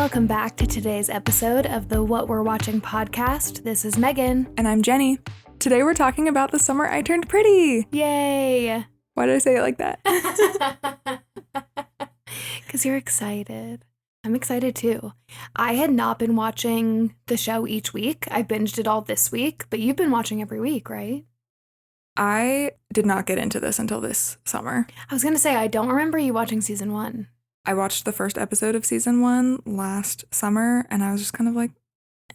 Welcome back to today's episode of the What We're Watching podcast. This is Megan. And I'm Jeni. Today we're talking about the summer I turned pretty. Yay! Why did I say it like that? Because you're excited. I'm excited too. I had not been watching the show each week. I binged it all this week, but you've been watching every week, right? I did not get into this until this summer. I was going to say, I don't remember you watching season 1. I watched the first episode of season 1 last summer, and I was just kind of like,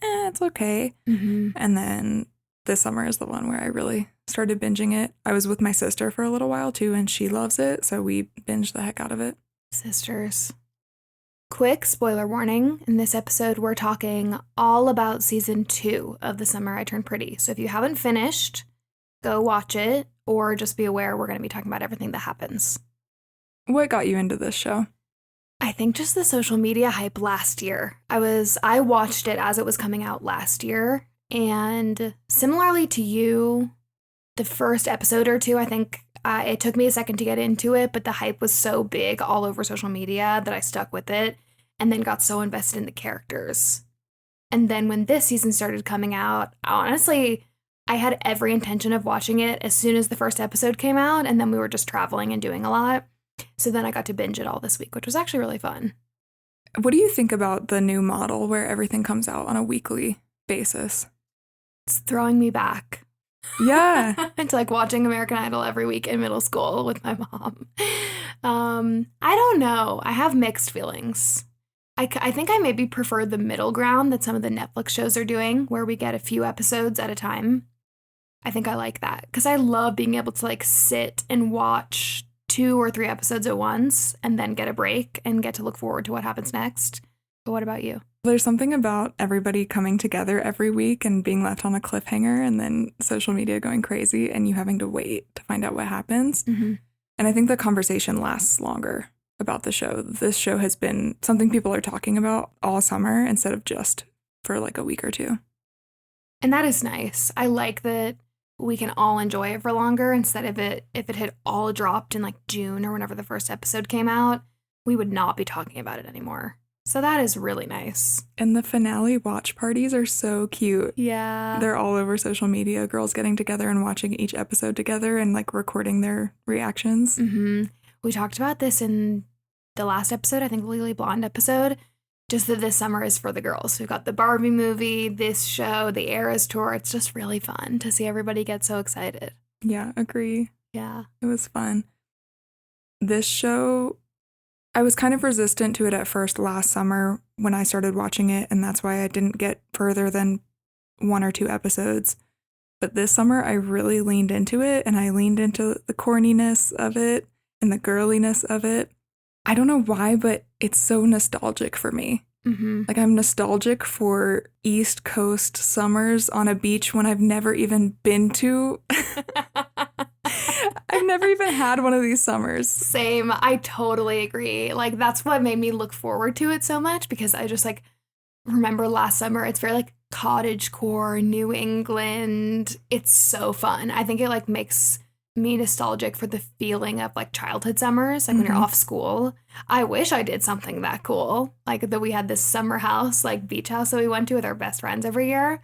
it's okay. Mm-hmm. And then this summer is the one where I really started binging it. I was with my sister for a little while too, and she loves it, so we binged the heck out of it. Sisters. Quick spoiler warning. In this episode, we're talking all about season 2 of The Summer I Turned Pretty. So if you haven't finished, go watch it, or just be aware we're going to be talking about everything that happens. What got you into this show? I think just the social media hype last year. I watched it as it was coming out last year, and similarly to you, the first episode or two, I think it took me a second to get into it, but the hype was so big all over social media that I stuck with it and then got so invested in the characters. And then when this season started coming out, honestly, I had every intention of watching it as soon as the first episode came out, and then we were just traveling and doing a lot. So then I got to binge it all this week, which was actually really fun. What do you think about the new model where everything comes out on a weekly basis? It's throwing me back. Yeah. It's like watching American Idol every week in middle school with my mom. I don't know. I have mixed feelings. I think I maybe prefer the middle ground that some of the Netflix shows are doing, where we get a few episodes at a time. I think I like that because I love being able to like sit and watch 2 or 3 episodes at once and then get a break and get to look forward to what happens next. But what about you? There's something about everybody coming together every week and being left on a cliffhanger and then social media going crazy and you having to wait to find out what happens. Mm-hmm. And I think the conversation lasts longer about the show. This show has been something people are talking about all summer instead of just for like a week or 2. And that is nice. I like that we can all enjoy it for longer instead of if it had all dropped in like June or whenever the first episode came out, we would not be talking about it anymore. So that is really nice. And the finale watch parties are so cute. Yeah. They're all over social media, girls getting together and watching each episode together and like recording their reactions. Mm-hmm. We talked about this in the last episode, I think Legally Blonde episode, just that this summer is for the girls. We've got the Barbie movie, this show, the Eras tour. It's just really fun to see everybody get so excited. Yeah, agree. Yeah. It was fun. This show, I was kind of resistant to it at first last summer when I started watching it, and that's why I didn't get further than 1 or 2 episodes. But this summer, I really leaned into it, and I leaned into the corniness of it and the girliness of it. I don't know why, but it's so nostalgic for me. Mm-hmm. Like, I'm nostalgic for East Coast summers on a beach when I've never even been to. I've never even had one of these summers. Same. I totally agree. Like, that's what made me look forward to it so much, because I just like remember last summer. It's very like cottagecore, New England. It's so fun. I think it like makes me nostalgic for the feeling of like childhood summers, like when you're off school. I wish I did something that cool, like that we had this summer house, like beach house that we went to with our best friends every year.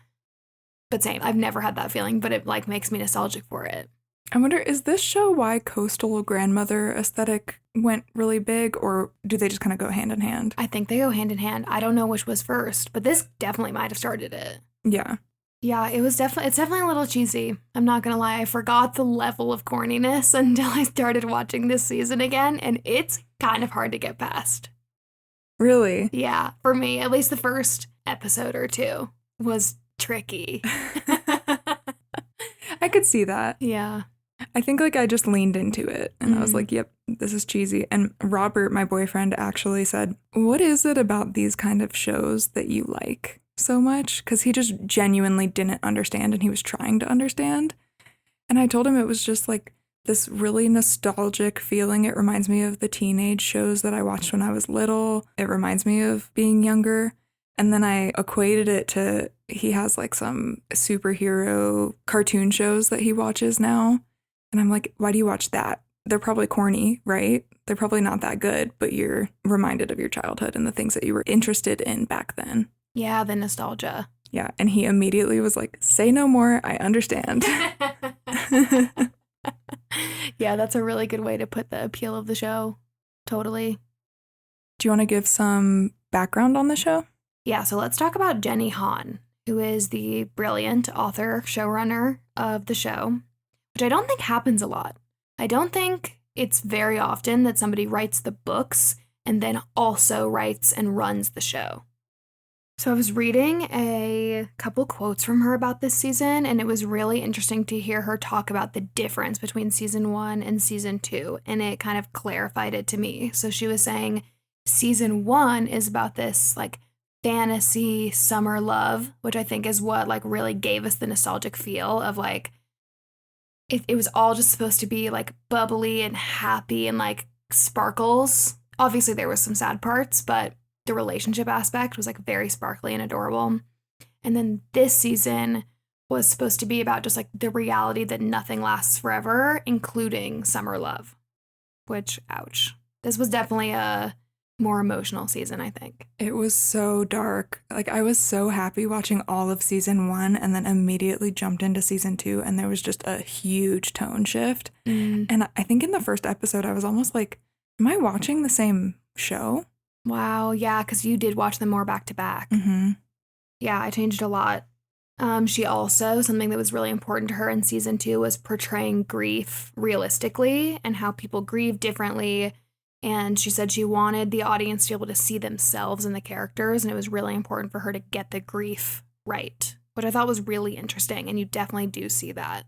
But same, I've never had that feeling, but it like makes me nostalgic for it. I wonder, is this show why coastal grandmother aesthetic went really big, or do they just kind of go hand in hand? I think they go hand in hand. I don't know which was first, but this definitely might have started it. Yeah. Yeah, it's definitely a little cheesy. I'm not gonna lie. I forgot the level of corniness until I started watching this season again, and it's kind of hard to get past. Really? Yeah, for me, at least the first episode or 2 was tricky. I could see that. Yeah. I think like I just leaned into it and I was like, yep, this is cheesy. And Robert, my boyfriend, actually said, what is it about these kind of shows that you like so much? Because he just genuinely didn't understand and he was trying to understand. And I told him it was just like this really nostalgic feeling. It reminds me of the teenage shows that I watched when I was little. It reminds me of being younger. And then I equated it to, he has like some superhero cartoon shows that he watches now. And I'm like, why do you watch that? they're probably corny, right? They're probably not that good, but you're reminded of your childhood and the things that you were interested in back then. Yeah, the nostalgia. Yeah, and he immediately was like, say no more, I understand. Yeah, that's a really good way to put the appeal of the show. Totally. Do you want to give some background on the show? Yeah, so let's talk about Jeni Han, who is the brilliant author, showrunner of the show, which I don't think happens a lot. I don't think it's very often that somebody writes the books and then also writes and runs the show. So I was reading a couple quotes from her about this season, and it was really interesting to hear her talk about the difference between season 1 and season 2, and it kind of clarified it to me. So she was saying season 1 is about this like fantasy summer love, which I think is what like really gave us the nostalgic feel of like it was all just supposed to be like bubbly and happy and like sparkles. Obviously there was some sad parts, but the relationship aspect was like very sparkly and adorable. And then this season was supposed to be about just like the reality that nothing lasts forever, including summer love, which, ouch. This was definitely a more emotional season, I think. It was so dark. Like, I was so happy watching all of season 1 and then immediately jumped into season 2, and there was just a huge tone shift. And I think in the first episode, I was almost like, am I watching the same show? Wow, yeah, because you did watch them more back to back. Mm-hmm. Yeah, I changed a lot. She also, something that was really important to her in season 2 was portraying grief realistically and how people grieve differently. And she said she wanted the audience to be able to see themselves in the characters, and it was really important for her to get the grief right, which I thought was really interesting, and you definitely do see that.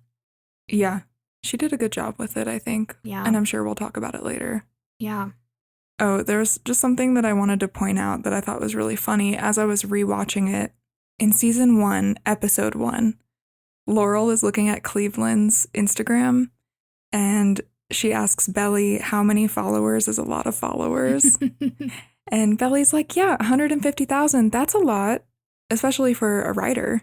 Yeah, she did a good job with it, I think. Yeah. And I'm sure we'll talk about it later. Yeah. Oh, there's just something that I wanted to point out that I thought was really funny as I was rewatching it. In season 1, episode 1, Laurel is looking at Cleveland's Instagram, and she asks Belly how many followers is a lot of followers. And Belly's like, yeah, 150,000. That's a lot, especially for a writer.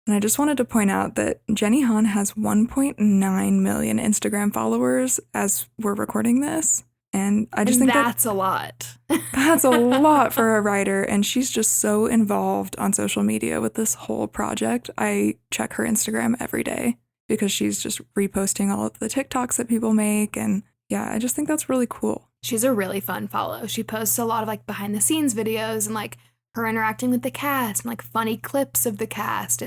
And I just wanted to point out that Jeni Han has 1.9 million Instagram followers as we're recording this. And I just think that's a lot. That's a lot for a writer. And she's just so involved on social media with this whole project. I check her Instagram every day because she's just reposting all of the TikToks that people make. And yeah, I just think that's really cool. She's a really fun follow. She posts a lot of like behind the scenes videos and like her interacting with the cast and like funny clips of the cast.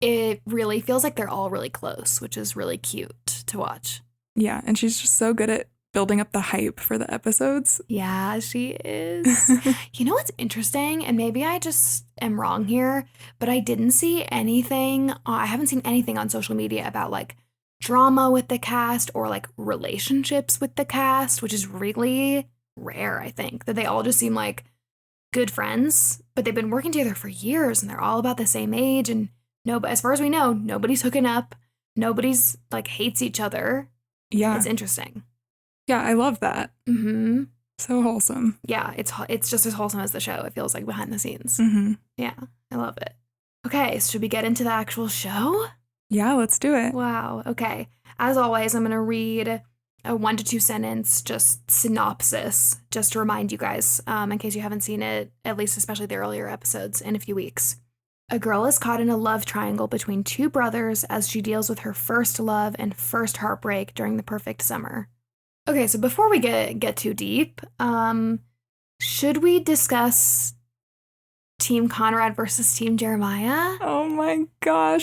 It really feels like they're all really close, which is really cute to watch. Yeah, and she's just so good at building up the hype for the episodes. Yeah, she is. You know what's interesting? And maybe I just am wrong here, but I didn't see anything. I haven't seen anything on social media about like drama with the cast or like relationships with the cast, which is really rare, I think, that they all just seem like good friends, but they've been working together for years and they're all about the same age. And as far as we know, nobody's hooking up. Nobody's like hates each other. Yeah. It's interesting. Yeah, I love that. Mm-hmm. So wholesome. Yeah, it's just as wholesome as the show. It feels like behind the scenes. Mm-hmm. Yeah, I love it. Okay, so should we get into the actual show? Yeah, let's do it. Wow, okay. As always, I'm going to read a 1 to 2 sentence, just synopsis, just to remind you guys, in case you haven't seen it, at least especially the earlier episodes, in a few weeks. A girl is caught in a love triangle between 2 brothers as she deals with her first love and first heartbreak during the perfect summer. Okay, so before we get too deep, should we discuss Team Conrad versus Team Steremiah? Oh my gosh.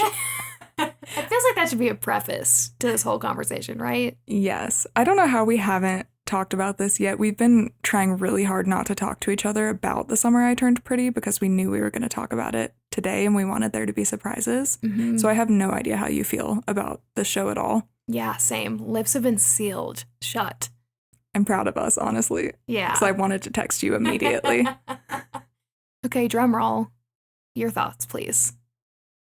It feels like that should be a preface to this whole conversation, right? Yes. I don't know how we haven't talked about this yet. We've been trying really hard not to talk to each other about The Summer I Turned Pretty because we knew we were going to talk about it today and we wanted there to be surprises. Mm-hmm. So I have no idea how you feel about the show at all. Yeah, same. Lips have been sealed shut. I'm proud of us, honestly. Yeah. Because I wanted to text you immediately. Okay, drum roll. Your thoughts, please.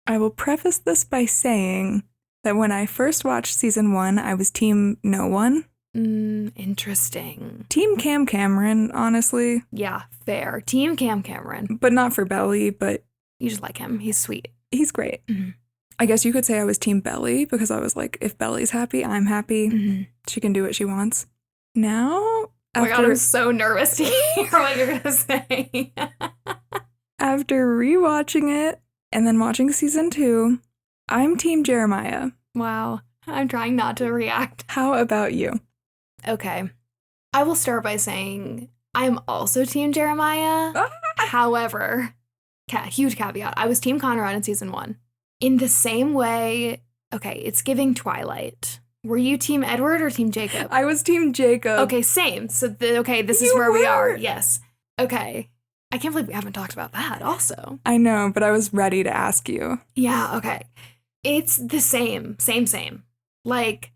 I will preface this by saying that when I first watched season 1, I was team no one. Interesting. Team Cam Cameron, honestly. Yeah, fair. Team Cam Cameron. But not for Belly, but... You just like him. He's sweet. He's great. Mm-hmm. I guess you could say I was Team Belly because I was like, if Belly's happy, I'm happy. Mm-hmm. She can do what she wants. Now, Oh my God, I'm so nervous to hear what you're going to say. after rewatching it and then watching season 2, I'm Team Jeremiah. Wow. I'm trying not to react. How about you? Okay. I will start by saying I'm also Team Jeremiah. However, huge caveat, I was Team Conrad in season 1. In the same way, okay, it's giving Twilight. Were you Team Edward or Team Jacob? I was Team Jacob. Okay, same. So, this is where we are. Yes. Okay. I can't believe we haven't talked about that also. I know, but I was ready to ask you. Yeah, okay. It's the same. Same. Like,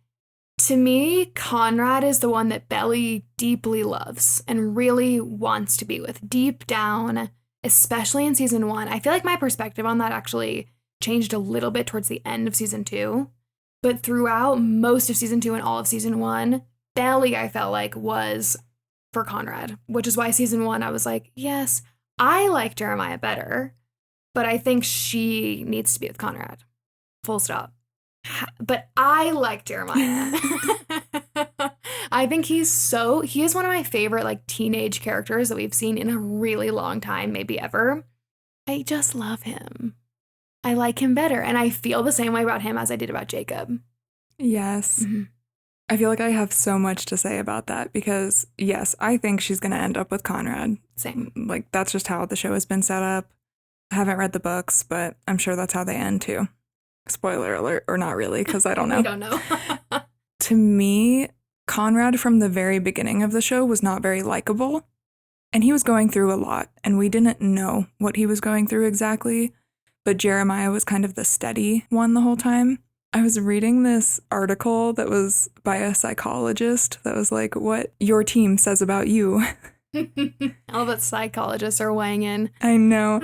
to me, Conrad is the one that Belly deeply loves and really wants to be with deep down, especially in season 1. I feel like my perspective on that actually changed a little bit towards the end of season 2. But throughout most of season 2 and all of season 1, Belly, I felt like, was for Conrad, which is why season 1, I was like, yes, I like Jeremiah better, but I think she needs to be with Conrad. Full stop. But I like Jeremiah. I think he is one of my favorite like teenage characters that we've seen in a really long time, maybe ever. I just love him. I like him better, and I feel the same way about him as I did about Jacob. Yes. Mm-hmm. I feel like I have so much to say about that because, yes, I think she's going to end up with Conrad. Same. Like, that's just how the show has been set up. I haven't read the books, but I'm sure that's how they end, too. Spoiler alert, or not really, because I don't know. We don't know. To me, Conrad from the very beginning of the show was not very likable, and he was going through a lot, and we didn't know what he was going through exactly, but Jeremiah was kind of the steady one the whole time. I was reading this article that was by a psychologist that was like, what your team says about you. All that psychologists are weighing in. I know.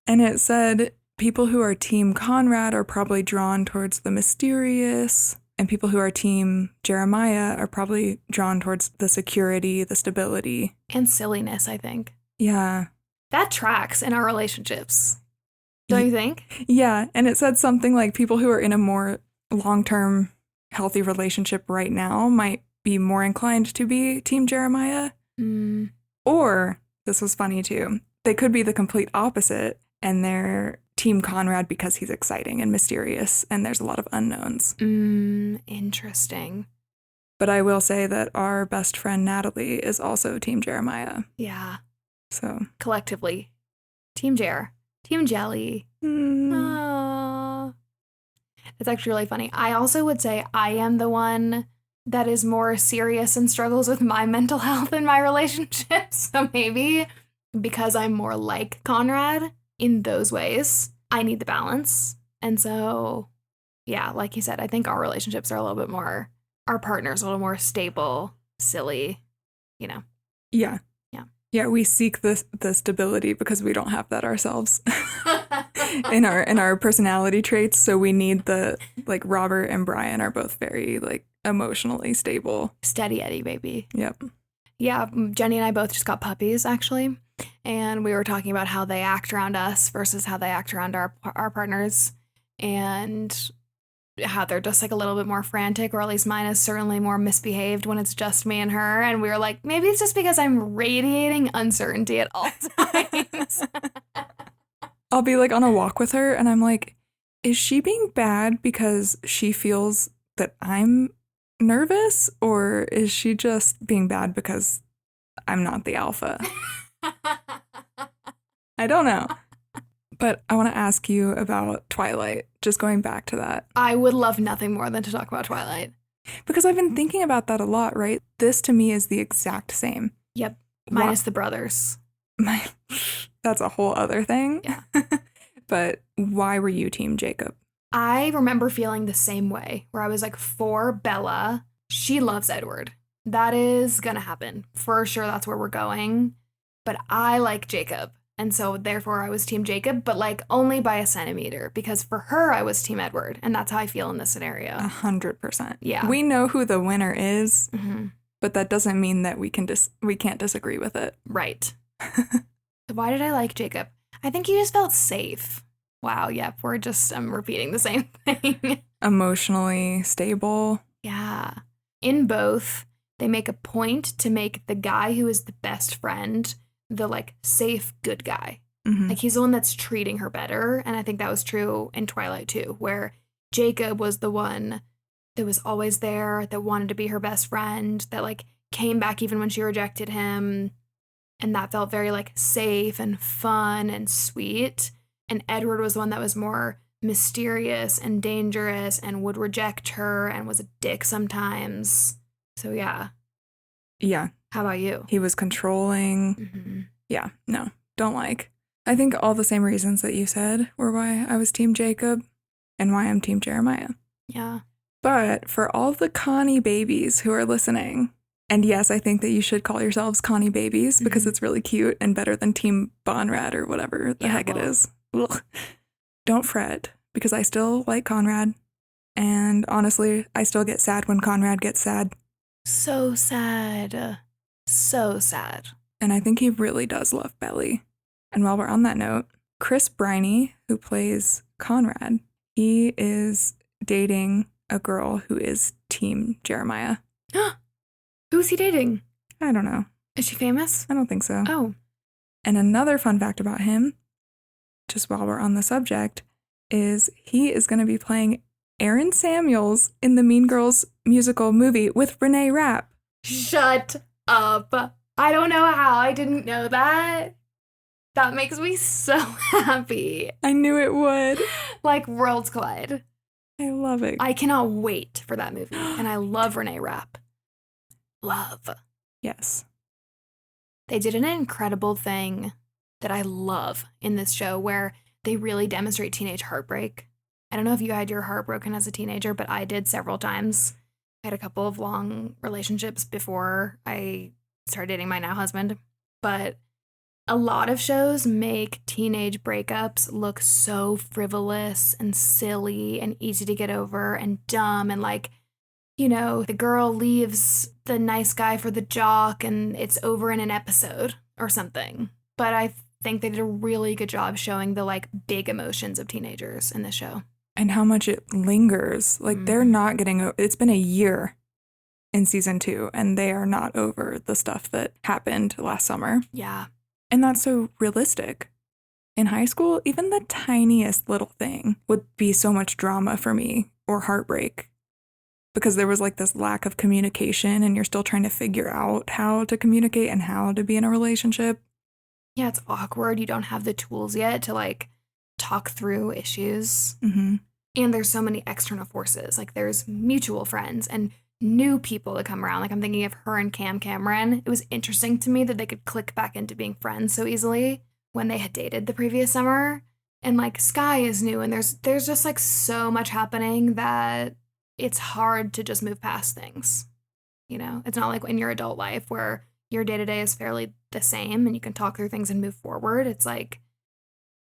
And it said people who are Team Conrad are probably drawn towards the mysterious, and people who are Team Jeremiah are probably drawn towards the security, the stability. And silliness, I think. Yeah. That tracks in our relationships. Don't you think? Yeah, and it said something like people who are in a more long-term healthy relationship right now might be more inclined to be Team Jeremiah. Mm. Or, this was funny too, they could be the complete opposite and they're Team Conrad because he's exciting and mysterious and there's a lot of unknowns. Interesting. But I will say that our best friend Natalie is also Team Jeremiah. Yeah. So. Collectively. Team Jer. Team Jelly. Aww. It's actually really funny. I also would say I am the one that is more serious and struggles with my mental health in my relationships. So maybe because I'm more like Conrad in those ways, I need the balance. And so, yeah, like you said, I think our relationships are a little bit more, our partner's a little more stable, silly, you know. Yeah. Yeah, we seek the stability because we don't have that ourselves in our personality traits. So we need like Robert and Brian are both very like emotionally stable. Steady Eddie, baby. Yep. Yeah, Jeni and I both just got puppies actually, and we were talking about how they act around us versus how they act around our partners, and how they're just like a little bit more frantic, or at least mine is certainly more misbehaved when it's just me and her. And we were like, maybe it's just because I'm radiating uncertainty at all times. I'll be like on a walk with her and I'm like, is she being bad because she feels that I'm nervous, or is she just being bad because I'm not the alpha? I don't know. But I want to ask you about Twilight, just going back to that. I would love nothing more than to talk about Twilight. Because I've been thinking about that a lot, right? This to me is the exact same. Yep. Minus the brothers. That's a whole other thing. Yeah. But why were you Team Jacob? I remember feeling the same way, where I was like, for Bella, she loves Edward. That is going to happen. For sure, that's where we're going. But I like Jacob. And so therefore I was Team Jacob, but like only by a centimeter, because for her I was Team Edward, and that's how I feel in this scenario. 100%. Yeah. We know who the winner is, but that doesn't mean that we can't disagree with it. Right. Why did I like Jacob? I think he just felt safe. Wow, yep, we're just repeating the same thing. Emotionally stable. Yeah. In both, they make a point to make the guy who is the best friend the like safe good guy. Mm-hmm. Like he's the one that's treating her better. And I think that was true in Twilight too, where Jacob was the one that was always there, that wanted to be her best friend, that like came back even when she rejected him. And that felt very like safe and fun and sweet. And Edward was the one that was more mysterious and dangerous and would reject her and was a dick sometimes. So yeah. Yeah. How about you? He was controlling. Mm-hmm. Yeah, no, don't like. I think all the same reasons that you said were why I was Team Jacob and why I'm Team Jeremiah. Yeah. But for all the Connie babies who are listening, and yes, I think that you should call yourselves Connie babies because it's really cute and better than Team Conrad or whatever the heck it is. Ugh. Don't fret, because I still like Conrad. And honestly, I still get sad when Conrad gets sad. So sad. So sad. And I think he really does love Belly. And while we're on that note, Chris Briney, who plays Conrad, he is dating a girl who is Team Jeremiah. Who's he dating? I don't know. Is she famous? I don't think so. Oh. And another fun fact about him, just while we're on the subject, is he is going to be playing Aaron Samuels in the Mean Girls musical movie with Renee Rapp. Shut up. I don't know how I didn't know that. That makes me so happy. I knew it would. Like worlds collide. I love it. I cannot wait for that movie. And I love Renee Rapp. Love. Yes. They did an incredible thing that I love in this show where they really demonstrate teenage heartbreak. I don't know if you had your heart broken as a teenager, but I did several times. I had a couple of long relationships before I started dating my now husband. But a lot of shows make teenage breakups look so frivolous and silly and easy to get over and dumb and like, you know, the girl leaves the nice guy for the jock and it's over in an episode or something. But I think they did a really good job showing the like big emotions of teenagers in the show. And how much it lingers. Like they're not getting, it's been a year in season 2 and they are not over the stuff that happened last summer. Yeah. And that's so realistic. In high school, even the tiniest little thing would be so much drama for me or heartbreak because there was like this lack of communication and you're still trying to figure out how to communicate and how to be in a relationship. Yeah, it's awkward. You don't have the tools yet to like talk through issues. Mm-hmm. And there's so many external forces. Like there's mutual friends and new people that come around. Like I'm thinking of her and Cameron. It was interesting to me that they could click back into being friends so easily when they had dated the previous summer. And like Sky is new and there's just like so much happening that it's hard to just move past things. You know, it's not like in your adult life where your day-to-day is fairly the same and you can talk through things and move forward. It's like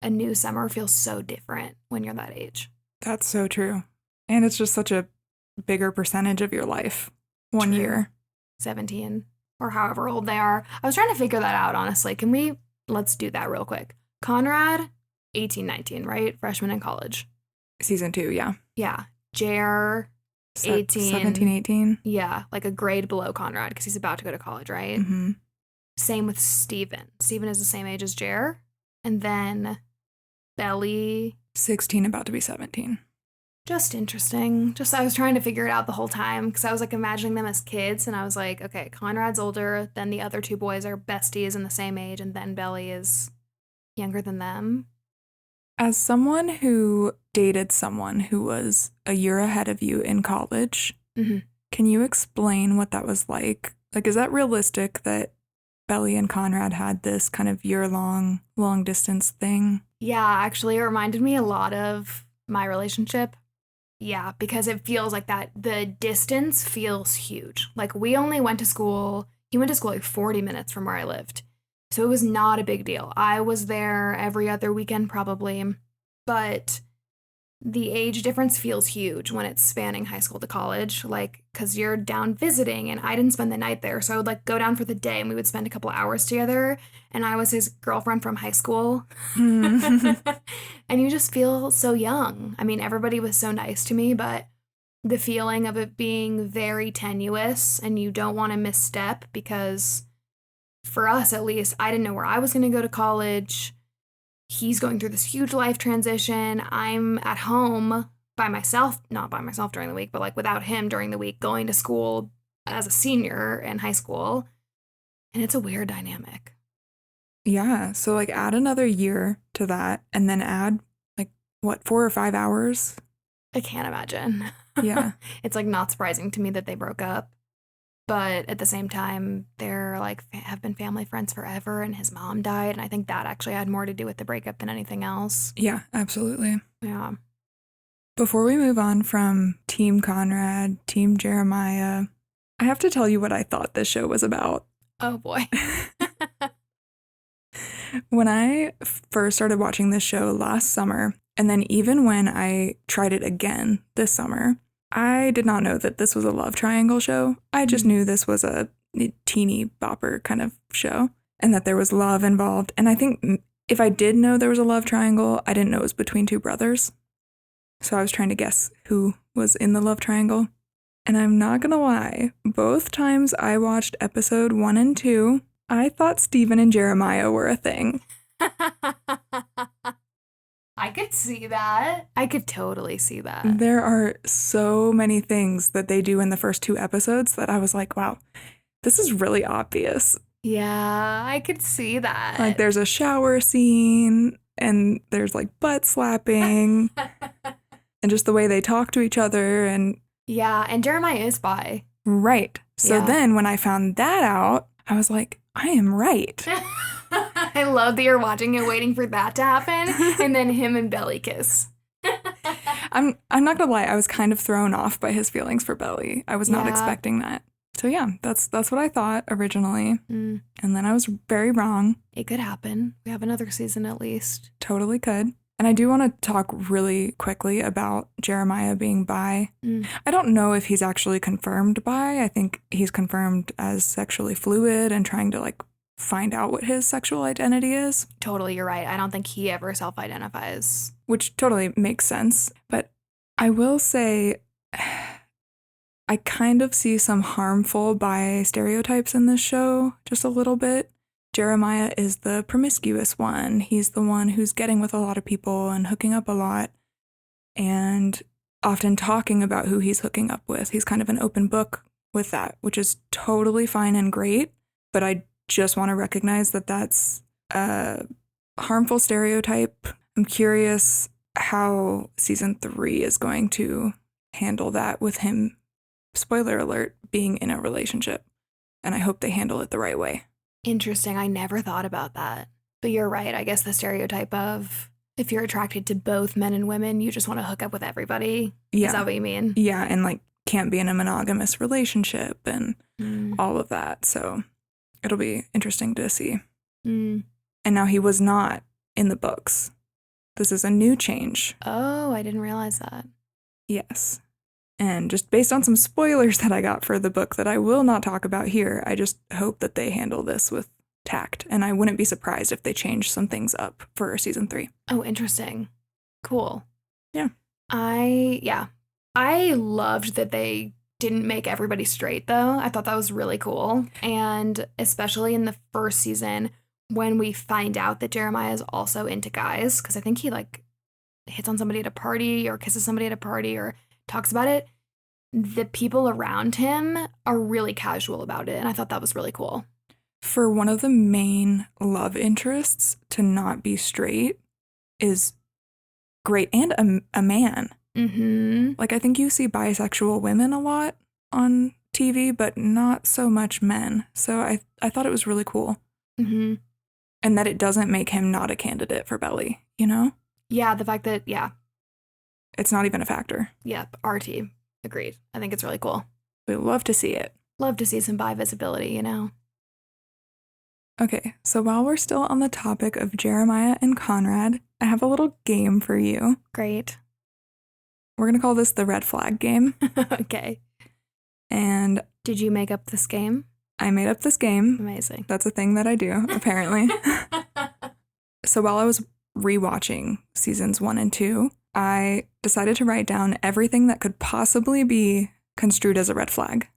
a new summer feels so different when you're that age. That's so true. And it's just such a bigger percentage of your life. One True. year. 17 or however old they are. I was trying to figure that out, honestly. Let's do that real quick. Conrad, 18, 19, right? Freshman in college. Season 2, yeah. Yeah. Jer, 18. 17, 18. Yeah, like a grade below Conrad because he's about to go to college, right? Mm-hmm. Same with Steven. Steven is the same age as Jer. And then Belly. 16, about to be 17. Just interesting. I was trying to figure it out the whole time because I was like imagining them as kids and I was like, okay, Conrad's older, then the other two boys are besties and the same age, and then Belly is younger than them. As someone who dated someone who was a year ahead of you in college, can you explain what that was like? Like, is that realistic that Belly and Conrad had this kind of year-long, long-distance thing? Yeah, actually, it reminded me a lot of my relationship. Yeah, because it feels like that. The distance feels huge. Like we only went to school. He went to school like 40 minutes from where I lived. So it was not a big deal. I was there every other weekend probably. But the age difference feels huge when it's spanning high school to college, like, because you're down visiting, and I didn't spend the night there. So I would, like, go down for the day, and we would spend a couple hours together, and I was his girlfriend from high school. And you just feel so young. I mean, everybody was so nice to me, but the feeling of it being very tenuous, and you don't want to misstep because, for us at least, I didn't know where I was going to go to college. He's going through this huge life transition. I'm at home by myself, not by myself during the week, but like without him during the week, going to school as a senior in high school. And it's a weird dynamic. Yeah. So like add another year to that and then add like what, 4 or 5 hours? I can't imagine. Yeah. It's like not surprising to me that they broke up. But at the same time, they're like have been family friends forever, and his mom died, and I think that actually had more to do with the breakup than anything else. Yeah, absolutely. Yeah. Before we move on from Team Conrad, Team Jeremiah, I have to tell you what I thought this show was about. Oh boy. When I first started watching this show last summer, and then even when I tried it again this summer, I did not know that this was a love triangle show. I just knew this was a teeny bopper kind of show and that there was love involved. And I think if I did know there was a love triangle, I didn't know it was between 2 brothers. So I was trying to guess who was in the love triangle. And I'm not going to lie, both times I watched episode 1 and 2, I thought Stephen and Jeremiah were a thing. I could see that. I could totally see that. There are so many things that they do in the first 2 episodes that I was like, wow, this is really obvious. Yeah, I could see that. Like there's a shower scene and there's like butt slapping and just the way they talk to each other. And yeah, and Jeremiah is bi. Right. So then when I found that out, I was like, I am right. I love that you're watching it, waiting for that to happen, and then him and Belly kiss. I'm not gonna lie, I was kind of thrown off by his feelings for Belly. I was not expecting that. So yeah, that's what I thought originally. And then I was very wrong. It could happen. We have another season at least. Totally could. And I do want to talk really quickly about Jeremiah being bi. I don't know if he's actually confirmed bi. I think he's confirmed as sexually fluid and trying to like find out what his sexual identity is. Totally, you're right. I don't think he ever self-identifies. Which totally makes sense. But I will say I kind of see some harmful bi stereotypes in this show, just a little bit. Jeremiah is the promiscuous one. He's the one who's getting with a lot of people and hooking up a lot and often talking about who he's hooking up with. He's kind of an open book with that, which is totally fine and great. But I just want to recognize that that's a harmful stereotype. I'm curious how season 3 is going to handle that with him, spoiler alert, being in a relationship. And I hope they handle it the right way. Interesting. I never thought about that. But you're right. I guess the stereotype of if you're attracted to both men and women, you just want to hook up with everybody. Yeah. Is that what you mean? Yeah, and like can't be in a monogamous relationship and all of that. So it'll be interesting to see. And now he was not in the books. This is a new change. Oh, I didn't realize that. Yes. And just based on some spoilers that I got for the book that I will not talk about here, I just hope that they handle this with tact. And I wouldn't be surprised if they change some things up for season 3. Oh, interesting. Cool. Yeah. I loved that they didn't make everybody straight, though. I thought that was really cool. And especially in the first season, when we find out that Jeremiah is also into guys, because I think he like hits on somebody at a party or kisses somebody at a party or talks about it, the people around him are really casual about it. And I thought that was really cool. For one of the main love interests to not be straight is great. And a man. Like, I think you see bisexual women a lot on TV, but not so much men. So I thought it was really cool. And that it doesn't make him not a candidate for Belly, you know? Yeah, the fact that, it's not even a factor. Yep, RT. Agreed. I think it's really cool. We love to see it. Love to see some bi visibility, you know? Okay, so while we're still on the topic of Jeremiah and Conrad, I have a little game for you. Great. We're going to call this the red flag game. Okay. And did you make up this game? I made up this game. Amazing. That's a thing that I do, apparently. So while I was rewatching seasons 1 and 2, I decided to write down everything that could possibly be construed as a red flag.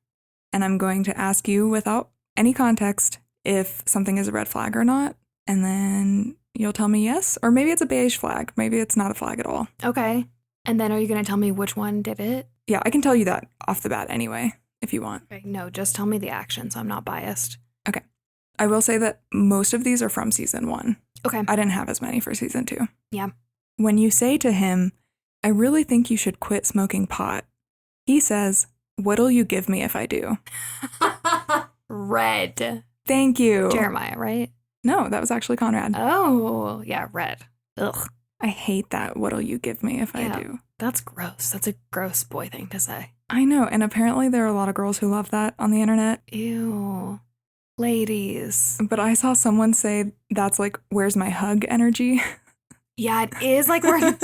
And I'm going to ask you without any context if something is a red flag or not. And then you'll tell me yes, or maybe it's a beige flag. Maybe it's not a flag at all. Okay. And then are you going to tell me which one did it? Yeah, I can tell you that off the bat anyway, if you want. Okay, no, just tell me the action so I'm not biased. Okay. I will say that most of these are from season 1. Okay. I didn't have as many for season 2. Yeah. When you say to him, I really think you should quit smoking pot, he says, what'll you give me if I do? Red. Thank you. Steremiah, right? No, that was actually Conrad. Oh, yeah, red. Ugh. I hate that. What'll you give me if Yeah, I do? That's gross. That's a gross boy thing to say. I know. And apparently there are a lot of girls who love that on the internet. Ew. Ladies. But I saw someone say that's like, where's my hug energy? Yeah, it is like we're.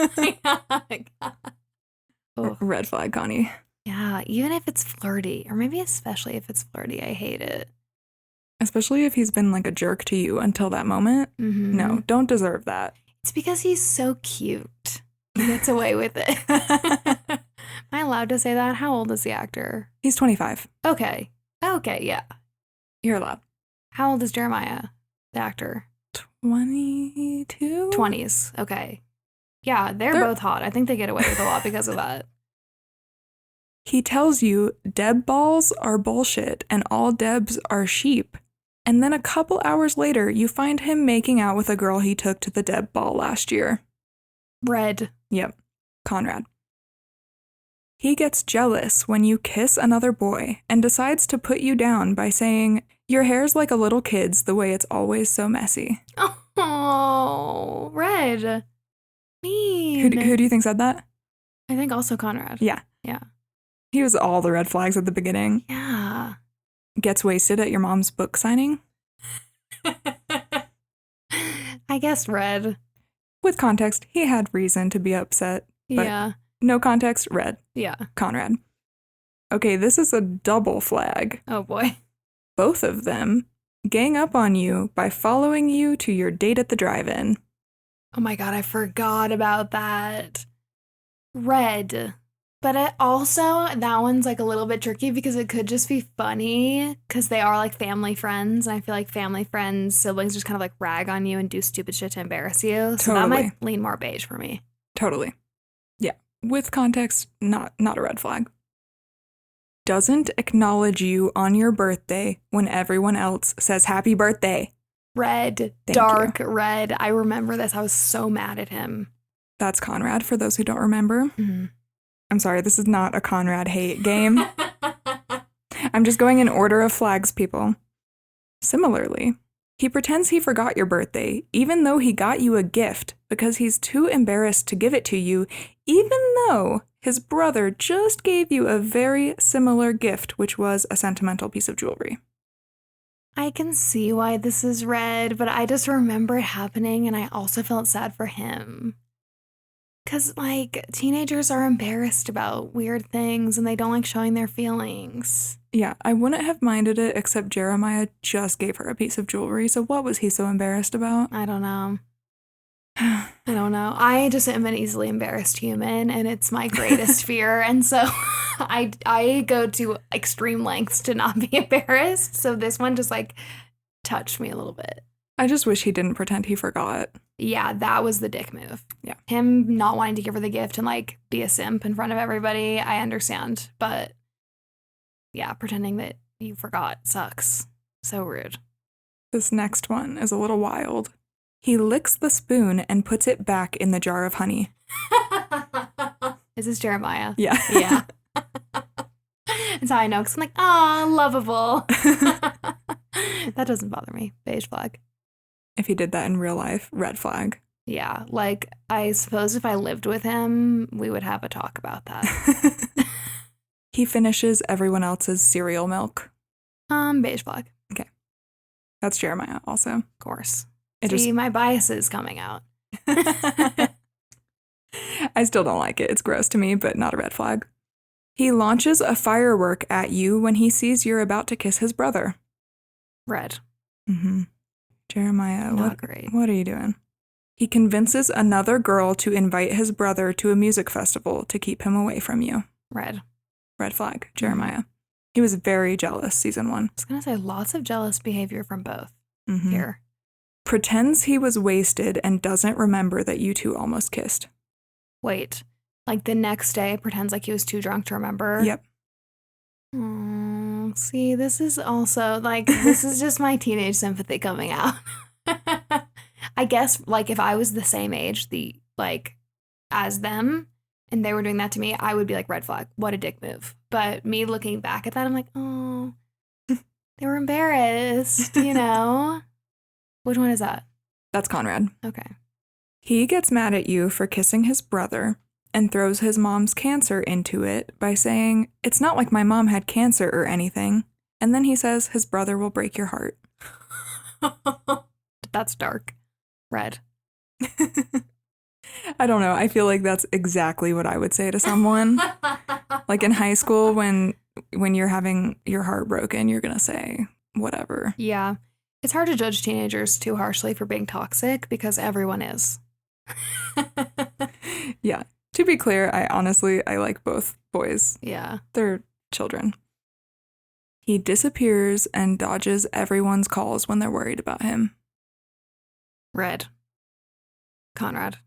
Oh. Red flag, Connie. Yeah, even if it's flirty, or maybe especially if it's flirty, I hate it. Especially if he's been like a jerk to you until that moment. Mm-hmm. No, don't deserve that. It's because he's so cute. He gets away with it. Am I allowed to say that? How old is the actor? He's 25. Okay. Okay, yeah. You're allowed. How old is Jeremiah, the actor? 22? 20s. Okay. Yeah, they're both hot. I think they get away with a lot because of that. He tells you Deb balls are bullshit and all Debs are sheep. And then a couple hours later, you find him making out with a girl he took to the Deb ball last year. Red. Yep, Conrad. He gets jealous when you kiss another boy and decides to put you down by saying, your hair's like a little kid's the way it's always so messy. Oh, red. Mean. Who do you think said that? I think also Conrad. Yeah. Yeah. He was all the red flags at the beginning. Yeah. Gets wasted at your mom's book signing. I guess red. With context, he had reason to be upset. But Yeah. no context, red. Yeah. Conrad. Okay, this is a double flag. Oh boy. Both of them gang up on you by following you to your date at the drive-in. Oh my god, I forgot about that. Red. But it also, that one's like a little bit tricky because it could just be funny because they are like family friends. And I feel like family friends, siblings just kind of like rag on you and do stupid shit to embarrass you. So that might lean more beige for me. Totally. Yeah. With context, not a red flag. Doesn't acknowledge you on your birthday when everyone else says happy birthday. Red. Dark red. I remember this. I was so mad at him. That's Conrad, for those who don't remember. Mm-hmm. I'm sorry, this is not a Conrad hate game. I'm just going in order of flags, people. Similarly, he pretends he forgot your birthday, even though he got you a gift, because he's too embarrassed to give it to you, even though his brother just gave you a very similar gift, which was a sentimental piece of jewelry. I can see why this is red, but I just remember it happening and I also felt sad for him. Because, like, teenagers are embarrassed about weird things and they don't like showing their feelings. Yeah, I wouldn't have minded it, except Jeremiah just gave her a piece of jewelry, so what was he so embarrassed about? I don't know. I don't know. I just am an easily embarrassed human, and it's my greatest fear, and so I go to extreme lengths to not be embarrassed, so this one just, like, touched me a little bit. I just wish he didn't pretend he forgot. Yeah, that was the dick move. Yeah. Him not wanting to give her the gift and, like, be a simp in front of everybody, I understand. But, yeah, pretending that you forgot sucks. So rude. This next one is a little wild. He licks the spoon and puts it back in the jar of honey. Is this Jeremiah? Yeah. Yeah. That's how I know, because I'm like, aw, lovable. That doesn't bother me. Beige flag. If he did that in real life, red flag. Yeah, like, I suppose if I lived with him, we would have a talk about that. He finishes everyone else's cereal milk. Beige flag. Okay. That's Jeremiah also. Of course. See, my bias is coming out. I still don't like it. It's gross to me, but not a red flag. He launches a firework at you when he sees you're about to kiss his brother. Red. Mm-hmm. Jeremiah, Not great. What are you doing? He convinces another girl to invite his brother to a music festival to keep him away from you. Red. Red flag, Jeremiah. He was very jealous, season 1. I was going to say lots of jealous behavior from both Mm-hmm. here. Pretends he was wasted and doesn't remember that you two almost kissed. Wait, like the next day pretends like he was too drunk to remember? Yep. See, this is also, like, this is just my teenage sympathy coming out. I guess, like, if I was the same age, as them, and they were doing that to me, I would be like, red flag, what a dick move. But me looking back at that, I'm like, oh, they were embarrassed, you know? Which one is that? That's Conrad. Okay. He gets mad at you for kissing his brother and throws his mom's cancer into it by saying, it's not like my mom had cancer or anything. And then he says his brother will break your heart. That's dark. Red. I don't know. I feel like that's exactly what I would say to someone. Like in high school, when you're having your heart broken, you're going to say whatever. Yeah. It's hard to judge teenagers too harshly for being toxic because everyone is. Yeah. To be clear, I like both boys. Yeah. They're children. He disappears and dodges everyone's calls when they're worried about him. Red. Conrad.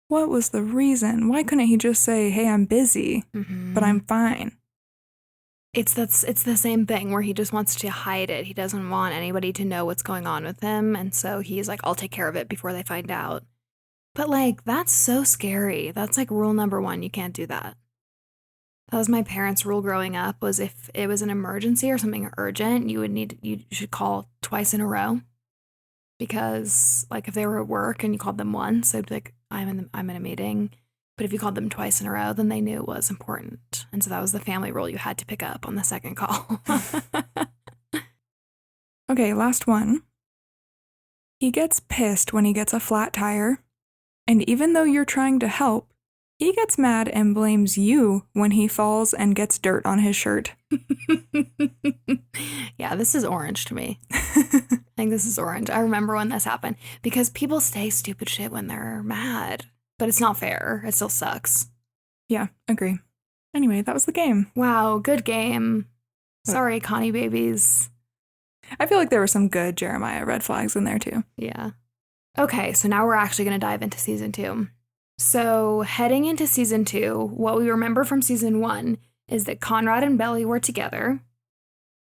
What was the reason? Why couldn't he just say, hey, I'm busy, but I'm fine? It's the same thing where he just wants to hide it. He doesn't want anybody to know what's going on with him. And so he's like, I'll take care of it before they find out. But like, that's so scary. That's like rule number 1. You can't do that. That was my parents' rule growing up, was if it was an emergency or something urgent, you should call twice in a row. Because like if they were at work and you called them once, they'd be like, I'm in a meeting. But if you called them twice in a row, then they knew it was important. And so that was the family rule you had to pick up on the second call. Okay, last one. He gets pissed when he gets a flat tire. And even though you're trying to help, he gets mad and blames you when he falls and gets dirt on his shirt. Yeah, this is orange to me. I think this is orange. I remember when this happened because people say stupid shit when they're mad. But it's not fair. It still sucks. Yeah, agree. Anyway, that was the game. Wow, good game. Sorry, Connie babies. I feel like there were some good Jeremiah red flags in there too. Yeah. Okay, so now we're actually going to dive into season 2. So heading into season 2, what we remember from season 1 is that Conrad and Belly were together.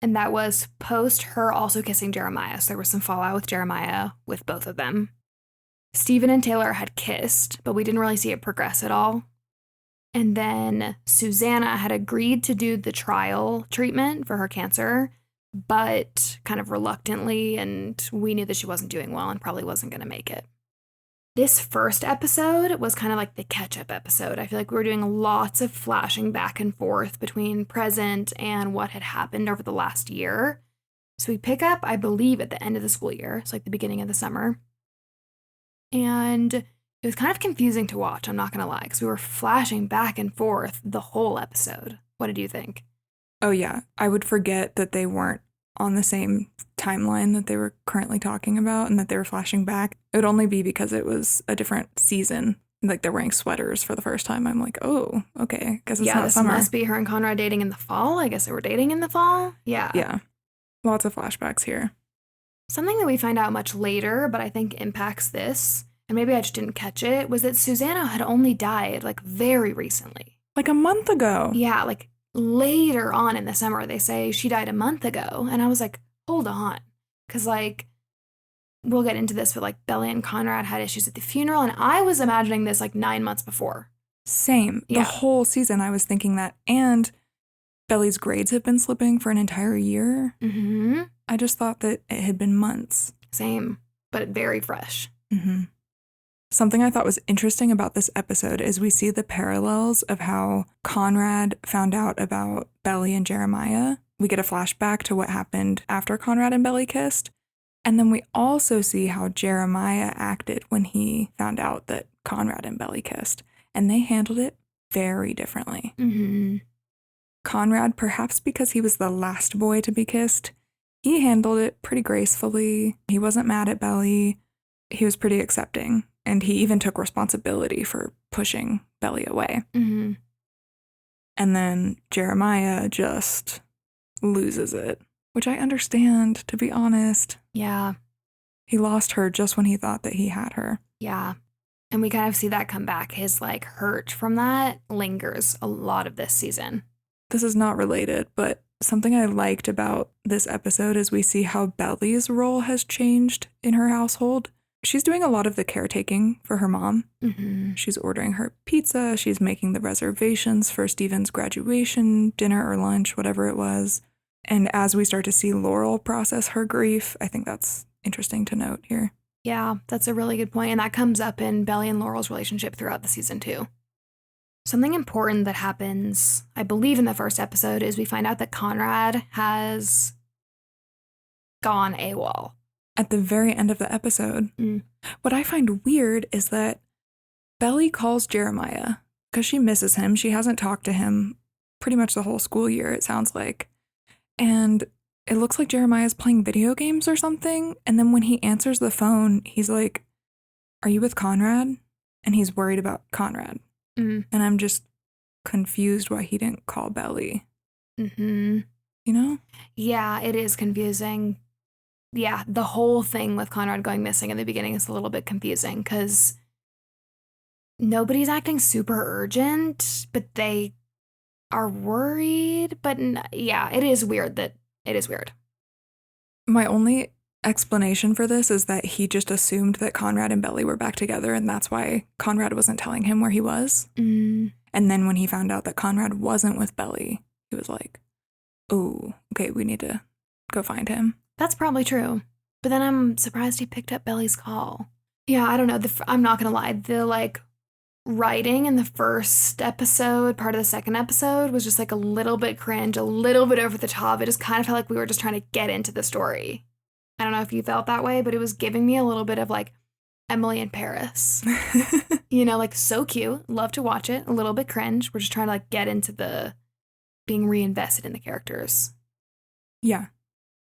And that was post her also kissing Jeremiah. So there was some fallout with Jeremiah with both of them. Steven and Taylor had kissed, but we didn't really see it progress at all. And then Susanna had agreed to do the trial treatment for her cancer, but kind of reluctantly, and we knew that she wasn't doing well and probably wasn't going to make it. This first episode was kind of like the catch-up episode. I feel like we were doing lots of flashing back and forth between present and what had happened over the last year. So we pick up, I believe, at the end of the school year, so like the beginning of the summer. And it was kind of confusing to watch, I'm not going to lie, because we were flashing back and forth the whole episode. What did you think? Oh, yeah. I would forget that they weren't on the same timeline that they were currently talking about and that they were flashing back. It would only be because it was a different season. Like they're wearing sweaters for the first time. I'm like, oh, okay. Guess it's not summer. Yeah, this must be her and Conrad dating in the fall. I guess they were dating in the fall. Yeah. Yeah. Lots of flashbacks here. Something that we find out much later, but I think impacts this, and maybe I just didn't catch it, was that Susanna had only died like very recently. Like a month ago. Yeah, like later on in the summer, they say she died a month ago. And I was like, hold on. Because like, we'll get into this, but like Belly and Conrad had issues at the funeral. And I was imagining this like 9 months before. Same. Yeah. The whole season I was thinking that. And Belly's grades have been slipping for an entire year. Mm-hmm. I just thought that it had been months. Same, but very fresh. Mm-hmm. Something I thought was interesting about this episode is we see the parallels of how Conrad found out about Belly and Jeremiah. We get a flashback to what happened after Conrad and Belly kissed. And then we also see how Jeremiah acted when he found out that Conrad and Belly kissed. and they handled it very differently. Mm-hmm. Conrad, perhaps because he was the last boy to be kissed, he handled it pretty gracefully. He wasn't mad at Belly. He was pretty accepting, and he even took responsibility for pushing Belly away. Mm-hmm. And then Steremiah just loses it, which I understand, to be honest. Yeah. He lost her just when he thought that he had her. Yeah. And we kind of see that come back. His like hurt from that lingers a lot of this season. This is not related, but something I liked about this episode is we see how Belly's role has changed in her household. She's doing a lot of the caretaking for her mom. Mm-hmm. She's ordering her pizza. She's making the reservations for Steven's graduation, dinner or lunch, whatever it was. And as we start to see Laurel process her grief, I think that's interesting to note here. Yeah, that's a really good point. And that comes up in Belly and Laurel's relationship throughout the season too. Something important that happens, I believe, in the first episode is we find out that Conrad has gone AWOL. At the very end of the episode, what I find weird is that Belly calls Steremiah because she misses him. She hasn't talked to him pretty much the whole school year, it sounds like. And it looks like Steremiah's playing video games or something. And then when he answers the phone, he's like, "Are you with Conrad?" And he's worried about Conrad. And I'm just confused why he didn't call Belly. Mm-hmm. You know? Yeah, it is confusing. Yeah, the whole thing with Conrad going missing in the beginning is a little bit confusing because nobody's acting super urgent, but they are worried. But yeah, it is weird that it is weird. My only explanation for this is that he just assumed that Conrad and Belly were back together, and that's why Conrad wasn't telling him where he was. And then when he found out that Conrad wasn't with Belly, he was like, "Oh, okay, we need to go find him." That's probably true. But then I'm surprised he picked up Belly's call. Yeah, I don't know. I'm not going to lie. The like writing in the first episode, part of the second episode, was just like a little bit cringe, a little bit over the top. It just kind of felt like we were just trying to get into the story. I don't know if you felt that way, but it was giving me a little bit of like Emily in Paris. You know, like so cute. Love to watch it. A little bit cringe. We're just trying to like get into the being reinvested in the characters. Yeah,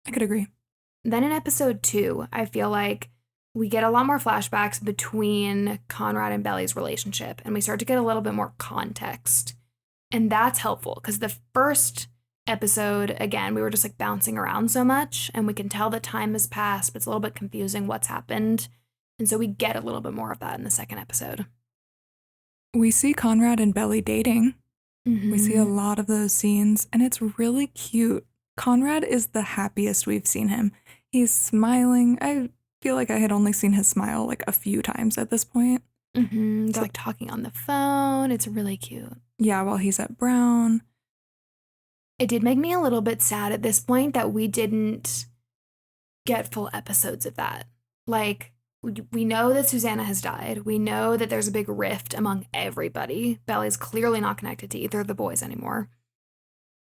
I could agree. Then in episode 2, I feel like we get a lot more flashbacks between Conrad and Belly's relationship, and we start to get a little bit more context. And that's helpful because the first episode, again, we were just like bouncing around so much, and we can tell that time has passed, but it's a little bit confusing what's happened. And so we get a little bit more of that in the second episode. We see Conrad and Belly dating. Mm-hmm. We see a lot of those scenes, and it's really cute. Conrad is the happiest we've seen him. He's smiling. I feel like I had only seen his smile like a few times at this point. Mm-hmm. They're like talking on the phone. It's really cute. Yeah, while he's at Brown. It did make me a little bit sad at this point that we didn't get full episodes of that. Like, we know that Susanna has died. We know that there's a big rift among everybody. Belly's clearly not connected to either of the boys anymore.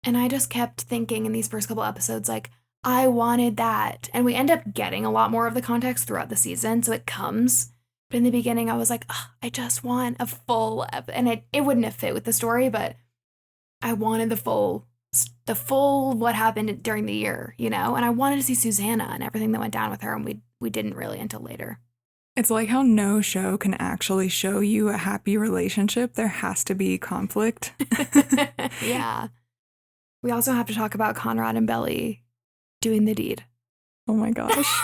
And I just kept thinking in these first couple episodes, like, I wanted that. And we end up getting a lot more of the context throughout the season, so it comes. But in the beginning, I was like, I just want a full and it wouldn't have fit with the story, but I wanted the full what happened during the year, you know? And I wanted to see Susanna and everything that went down with her, and we didn't really until later. It's like how no show can actually show you a happy relationship. There has to be conflict. Yeah. We also have to talk about Conrad and Belly doing the deed. Oh my gosh.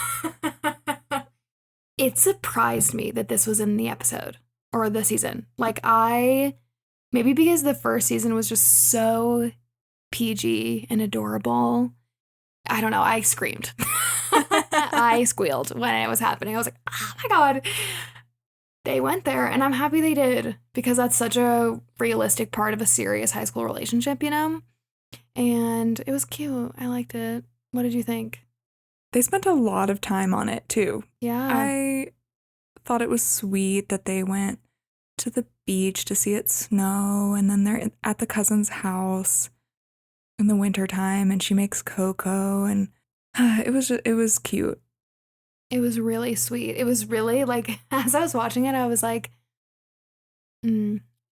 It surprised me that this was in the episode or the season. Like maybe because the first season was just so PG and adorable. I don't know. I screamed. I squealed when it was happening. I was like, oh my God. They went there, and I'm happy they did because that's such a realistic part of a serious high school relationship, you know? And it was cute. I liked it. What did you think? They spent a lot of time on it, too. Yeah. I thought it was sweet that they went to the beach to see it snow, and then they're at the cousin's house in the wintertime, and she makes cocoa, and it was cute. It was really sweet. It was really, like, as I was watching it, I was like,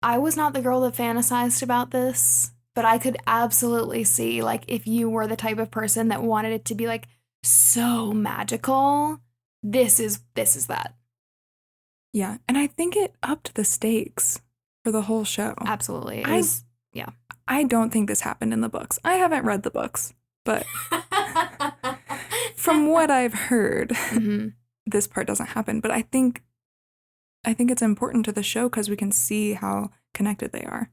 I was not the girl that fantasized about this, but I could absolutely see, like, if you were the type of person that wanted it to be, like, so magical, this is that. Yeah, and I think it upped the stakes for the whole show. Absolutely. It was, yeah. I don't think this happened in the books. I haven't read the books, but from what I've heard, this part doesn't happen. But I think it's important to the show because we can see how connected they are.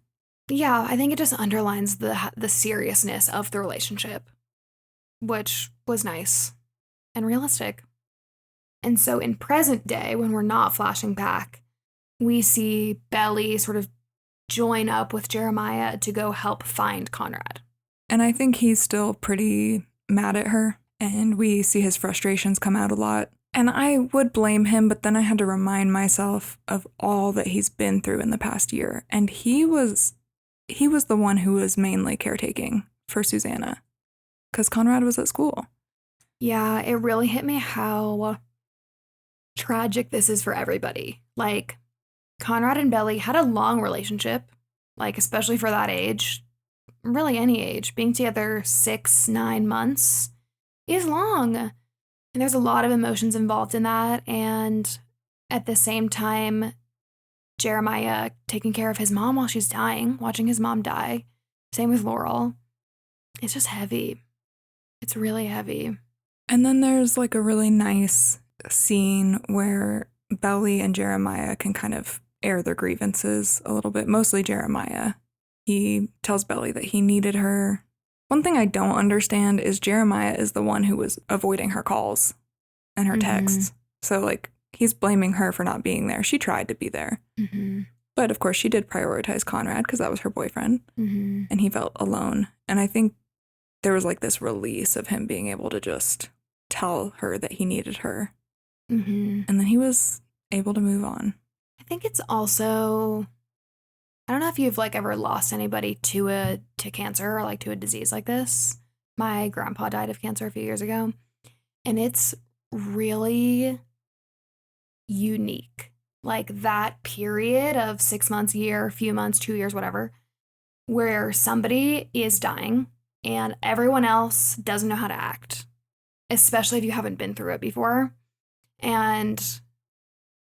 Yeah, I think it just underlines the seriousness of the relationship, which was nice and realistic. And so in present day, when we're not flashing back, we see Belly sort of join up with Steremiah to go help find Conrad. And I think he's still pretty mad at her, and we see his frustrations come out a lot. And I would blame him, but then I had to remind myself of all that he's been through in the past year. And he was the one who was mainly caretaking for Susanna because Conrad was at school. Yeah, it really hit me how tragic this is for everybody. Like, Conrad and Belly had a long relationship, like, especially for that age. Really, any age. Being together 6-9 months is long. And there's a lot of emotions involved in that. And at the same time, Steremiah taking care of his mom while she's dying, watching his mom die. Same with Laurel. It's just heavy. It's really heavy. And then there's like a really nice scene where Belly and Steremiah can kind of air their grievances a little bit, mostly Steremiah. He tells Belly that he needed her. One thing I don't understand is Steremiah is the one who was avoiding her calls and her texts. So, like, he's blaming her for not being there. She tried to be there. But, of course, she did prioritize Conrad because that was her boyfriend. And he felt alone. And I think there was, like, this release of him being able to just tell her that he needed her. And then he was able to move on. I think it's also, I don't know if you've, like, ever lost anybody to cancer or, like, to a disease like this. My grandpa died of cancer a few years ago. And it's really unique. Like, that period of 6 months, year, few months, 2 years, whatever, where somebody is dying and everyone else doesn't know how to act, especially if you haven't been through it before. And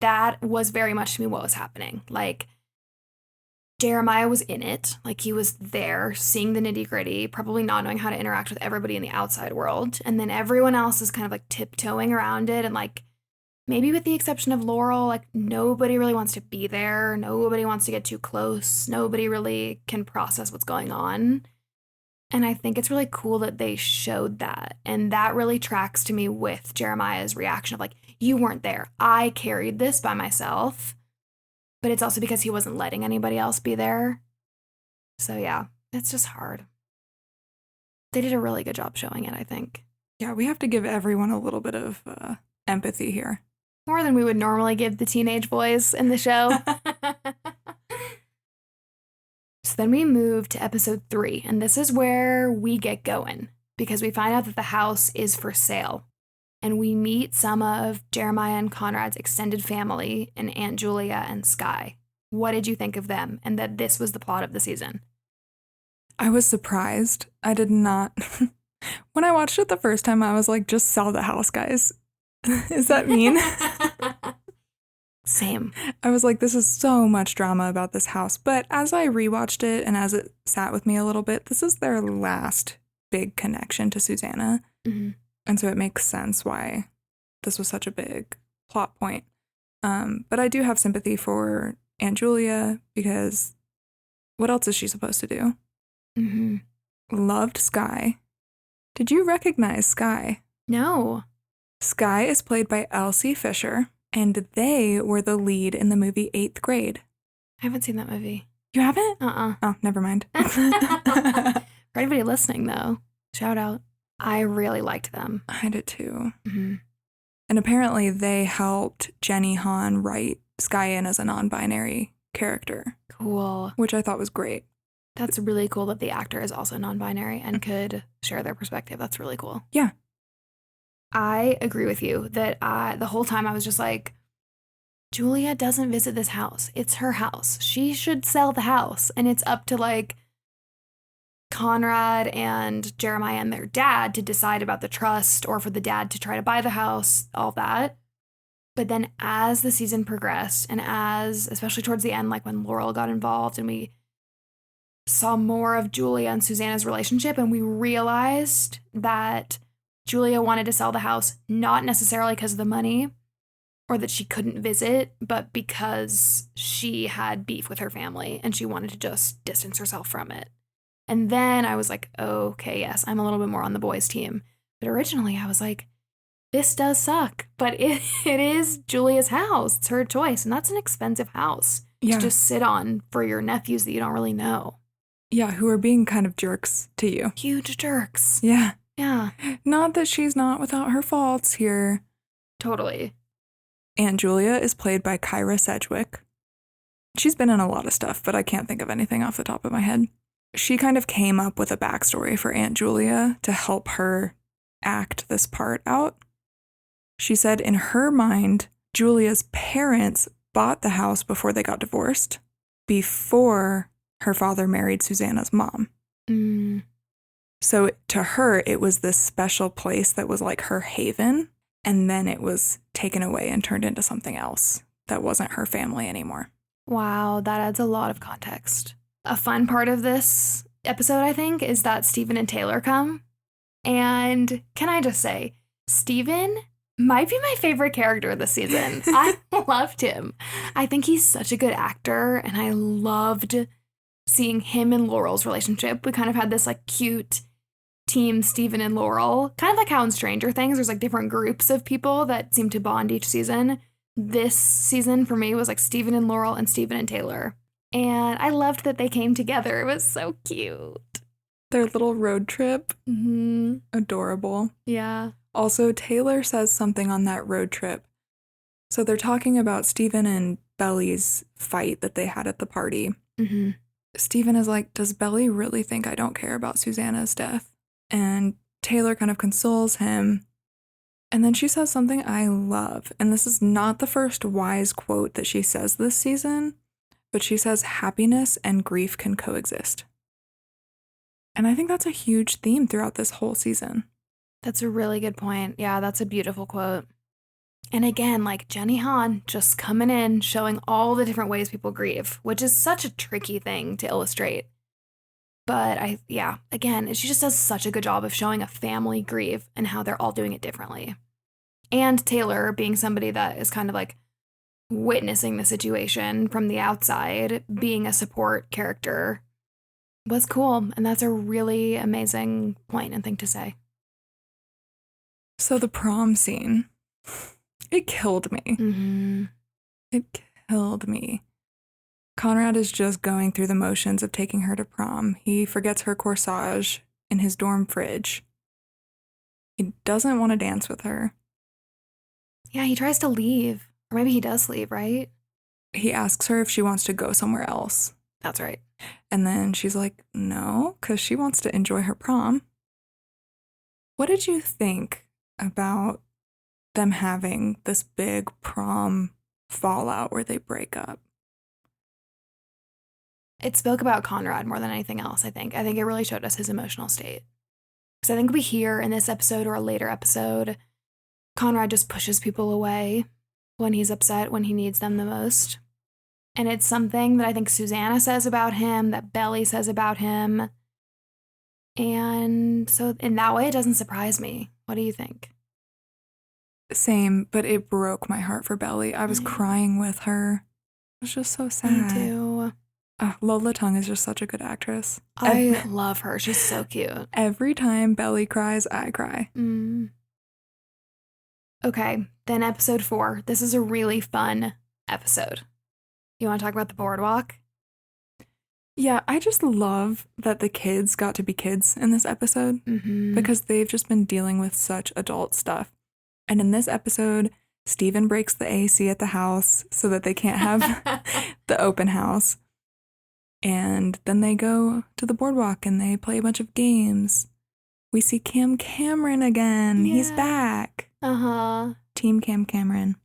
that was very much to me what was happening. Like, Steremiah was in it. Like, he was there, seeing the nitty-gritty, probably not knowing how to interact with everybody in the outside world. And then everyone else is kind of, like, tiptoeing around it. And, like, maybe with the exception of Laurel, like, nobody really wants to be there. Nobody wants to get too close. Nobody really can process what's going on. And I think it's really cool that they showed that. And that really tracks to me with Steremiah's reaction of, like, you weren't there. I carried this by myself. But it's also because he wasn't letting anybody else be there. So, yeah, it's just hard. They did a really good job showing it, I think. Yeah, we have to give everyone a little bit of empathy here. More than we would normally give the teenage boys in the show. So then we move to episode 3, and this is where we get going, because we find out that the house is for sale. And we meet some of Steremiah and Conrad's extended family and Aunt Julia and Skye. What did you think of them and that this was the plot of the season? I was surprised. I did not. When I watched it the first time, I was like, just sell the house, guys. Is that mean? Same. I was like, this is so much drama about this house. But as I rewatched it and as it sat with me a little bit, this is their last big connection to Susanna. And so it makes sense why this was such a big plot point. But I do have sympathy for Aunt Julia because what else is she supposed to do? Loved Skye. Did you recognize Skye? No. Skye is played by Elsie Fisher, and they were the lead in the movie 8th Grade. I haven't seen that movie. You haven't? Oh, never mind. For anybody listening, though, shout out. I really liked them. I did too. And apparently they helped Jenny Han write Skye in as a non-binary character. Cool. Which I thought was great. That's really cool that the actor is also non-binary and could share their perspective. That's really cool. Yeah. I agree with you that the whole time I was just like, Julia doesn't visit this house. It's her house. She should sell the house. And it's up to like Conrad and Steremiah and their dad to decide about the trust, or for the dad to try to buy the house, all that. But then as the season progressed, and as, especially towards the end, like when Laurel got involved and we saw more of Julia and Susanna's relationship, and we realized that Julia wanted to sell the house not necessarily because of the money or that she couldn't visit, but because she had beef with her family and she wanted to just distance herself from it. And then I was like, okay, yes, I'm a little bit more on the boys' team. But originally I was like, this does suck, but it is Julia's house. It's her choice, and that's an expensive house to just sit on for your nephews that you don't really know. Yeah, who are being kind of jerks to you. Huge jerks. Yeah. Yeah. Not that she's not without her faults here. Totally. Aunt Julia is played by Kyra Sedgwick. She's been in a lot of stuff, but I can't think of anything off the top of my head. She kind of came up with a backstory for Aunt Julia to help her act this part out. She said in her mind, Julia's parents bought the house before they got divorced, before her father married Susanna's mom. Mm. So to her, it was this special place that was like her haven, and then it was taken away and turned into something else that wasn't her family anymore. Wow, that adds a lot of context. A fun part of this episode, I think, is that Stephen and Taylor come. And can I just say, Stephen might be my favorite character this season. I loved him. I think he's such a good actor, and I loved seeing him and Laurel's relationship. We kind of had this like cute team, Stephen and Laurel, kind of like how in Stranger Things there's like different groups of people that seem to bond each season. This season for me was like Stephen and Laurel and Stephen and Taylor. And I loved that they came together. It was so cute. Their little road trip. Mm-hmm. Adorable. Yeah. Also, Taylor says something on that road trip. So they're talking about Stephen and Belly's fight that they had at the party. Mm-hmm. Stephen is like, does Belly really think I don't care about Susanna's death? And Taylor kind of consoles him. And then she says something I love. And this is not the first wise quote that she says this season, but she says happiness and grief can coexist. And I think that's a huge theme throughout this whole season. That's a really good point. Yeah, that's a beautiful quote. And again, like Jeni Han just coming in, showing all the different ways people grieve, which is such a tricky thing to illustrate. But again, she just does such a good job of showing a family grieve and how they're all doing it differently. And Taylor being somebody that is kind of like witnessing the situation from the outside, being a support character, was cool. And that's a really amazing point and thing to say. So the prom scene, it killed me. Mm-hmm. It killed me. Conrad is just going through the motions of taking her to prom. He forgets her corsage in his dorm fridge. He doesn't want to dance with her. Yeah, he tries to leave. Or maybe he does leave, right? He asks her if she wants to go somewhere else. That's right. And then she's like, no, because she wants to enjoy her prom. What did you think about them having this big prom fallout where they break up? It spoke about Conrad more than anything else, I think. I think it really showed us his emotional state. Because I think we hear in this episode or a later episode, Conrad just pushes people away when he's upset, when he needs them the most. And it's something that I think Susanna says about him, that Belly says about him. And so in that way, it doesn't surprise me. What do you think? Same, but it broke my heart for Belly. I was crying with her. It was just so sad. Me too. Lola Tung is just such a good actress. I love her. She's so cute. Every time Belly cries, I cry. Mm. Okay, then episode 4. This is a really fun episode. You want to talk about the boardwalk? Yeah, I just love that the kids got to be kids in this episode because they've just been dealing with such adult stuff. And in this episode, Stephen breaks the AC at the house so that they can't have the open house. And then they go to the boardwalk and they play a bunch of games. We see Cam Cameron again. Yeah. He's back. Uh-huh. Team Cam Cameron.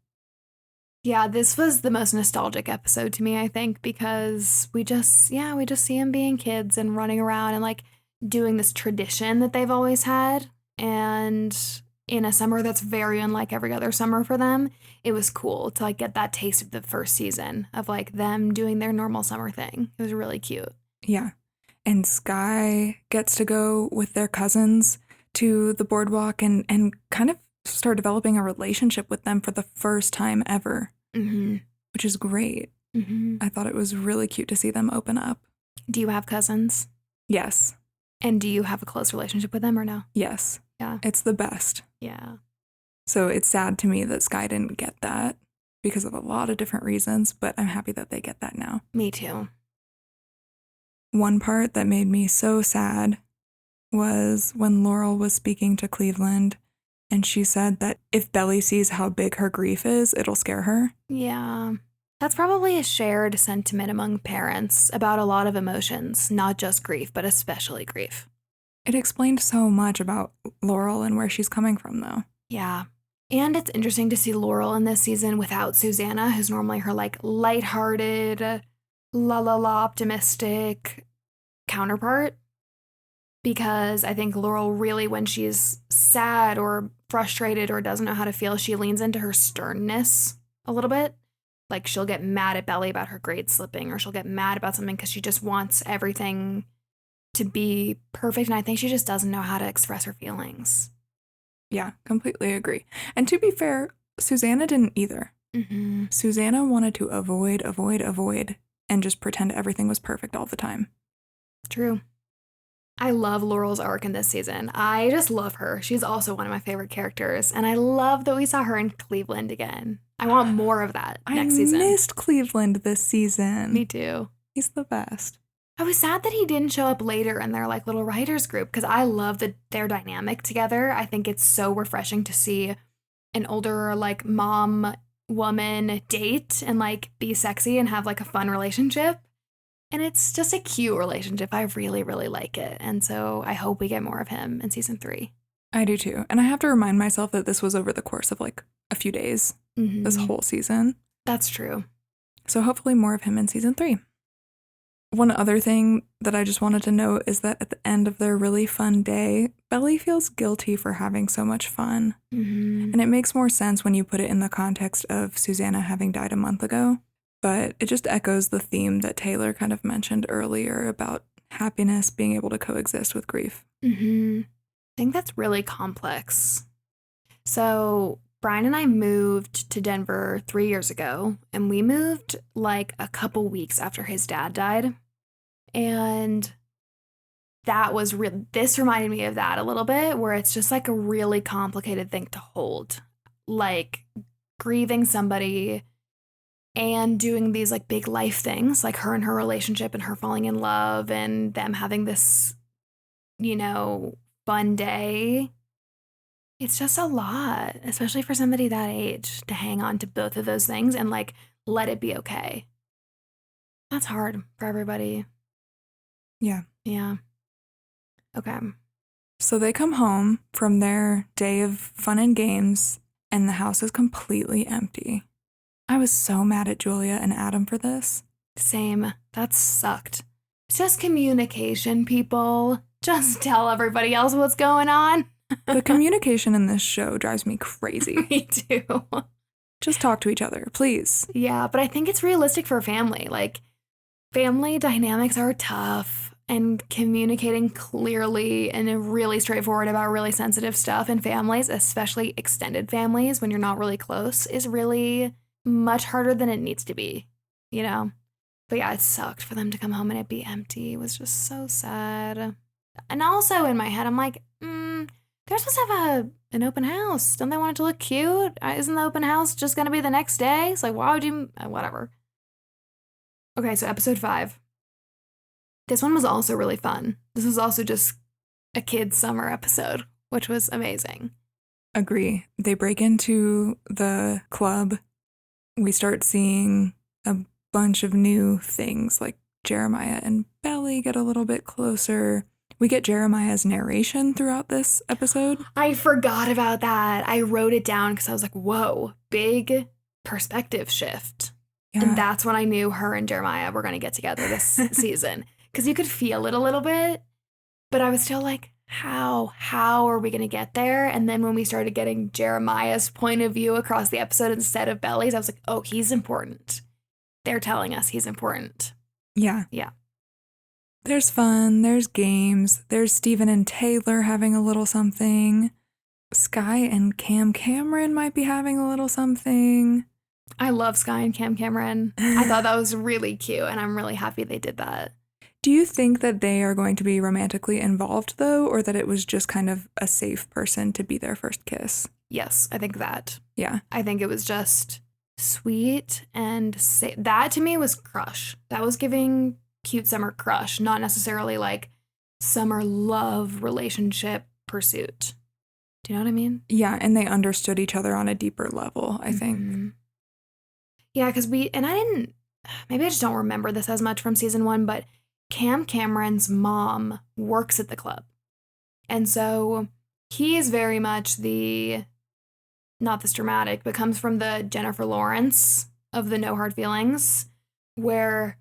Yeah, this was the most nostalgic episode to me, I think, because we just see them being kids and running around and like doing this tradition that they've always had. And in a summer that's very unlike every other summer for them, it was cool to like get that taste of the first season of like them doing their normal summer thing. It was really cute. Yeah. And Sky gets to go with their cousins to the boardwalk and kind of start developing a relationship with them for the first time ever, which is great. I thought it was really cute to see them open up. Do you have cousins? Yes. And do you have a close relationship with them or no? Yes. Yeah. It's the best. Yeah. So it's sad to me that Sky didn't get that because of a lot of different reasons, but I'm happy that they get that now. Me too. One part that made me so sad was when Laurel was speaking to Cleveland and she said that if Belly sees how big her grief is, it'll scare her. Yeah. That's probably a shared sentiment among parents about a lot of emotions, not just grief, but especially grief. It explained so much about Laurel and where she's coming from, though. Yeah. And it's interesting to see Laurel in this season without Susanna, who's normally her like lighthearted, la la la optimistic counterpart. Because I think Laurel really, when she's sad or frustrated or doesn't know how to feel, she leans into her sternness a little bit. Like she'll get mad at Belly about her grade slipping, or she'll get mad about something because she just wants everything to be perfect. And I think she just doesn't know how to express her feelings. Yeah, completely agree. And to be fair, Susanna didn't either. Susanna wanted to avoid, and just pretend everything was perfect all the time. True. I love Laurel's arc in this season. I just love her. She's also one of my favorite characters. And I love that we saw her in Cleveland again. I want more of that next season. I missed Cleveland this season. Me too. He's the best. I was sad that he didn't show up later in their like little writers group because I love their dynamic together. I think it's so refreshing to see an older like mom woman date and like be sexy and have like a fun relationship. And it's just a cute relationship. I really, really like it. And so I hope we get more of him in season 3. I do too. And I have to remind myself that this was over the course of like a few days, this whole season. That's true. So hopefully more of him in season 3. One other thing that I just wanted to note is that at the end of their really fun day, Belly feels guilty for having so much fun. And it makes more sense when you put it in the context of Susanna having died a month ago. But it just echoes the theme that Taylor kind of mentioned earlier about happiness being able to coexist with grief. I think that's really complex. So Brian and I moved to Denver 3 years ago, and we moved like a couple weeks after his dad died. And that was this reminded me of that a little bit, where it's just like a really complicated thing to hold. Like grieving somebody and doing these like big life things, like her and her relationship and her falling in love and them having this, fun day. It's just a lot, especially for somebody that age, to hang on to both of those things and like let it be okay. That's hard for everybody. Yeah. Yeah. Okay. So they come home from their day of fun and games, and the house is completely empty. I was so mad at Julia and Adam for this. Same. That sucked. It's just communication, people. Just tell everybody else what's going on. The communication in this show drives me crazy. Me too. Just talk to each other, please. Yeah, but I think it's realistic for a family. Like, family dynamics are tough, and communicating clearly and really straightforward about really sensitive stuff in families, especially extended families when you're not really close, is really much harder than it needs to be, But yeah, it sucked for them to come home and it be empty. It was just so sad. And also in my head, I'm like, they're supposed to have an open house. Don't they want it to look cute? Isn't the open house just going to be the next day? It's like, why would you? Whatever. Okay, so episode 5. This one was also really fun. This was also just a kid's summer episode, which was amazing. Agree. They break into the club. We start seeing a bunch of new things, like Jeremiah and Belly get a little bit closer. We get Jeremiah's narration throughout this episode. I forgot about that. I wrote it down because I was like, whoa, big perspective shift. Yeah. And that's when I knew her and Jeremiah were going to get together this season. Because you could feel it a little bit, but I was still like, how are we going to get there? And then when we started getting Jeremiah's point of view across the episode instead of Belly's, I was like, oh, he's important. They're telling us he's important. Yeah. Yeah. There's fun, there's games, there's Steven and Taylor having a little something. Sky and Cameron might be having a little something. I love Sky and Cameron. I thought that was really cute, and I'm really happy they did that. Do you think that they are going to be romantically involved, though, or that it was just kind of a safe person to be their first kiss? Yes, I think that. Yeah. I think it was just sweet and that to me was crush. That was giving cute summer crush, not necessarily like summer love relationship pursuit. Do you know what I mean? Yeah, and they understood each other on a deeper level, I think. Mm-hmm. Yeah, because maybe I just don't remember this as much from season 1, but Cameron's mom works at the club. And so he is very much not this dramatic, but comes from the Jennifer Lawrence of the No Hard Feelings, where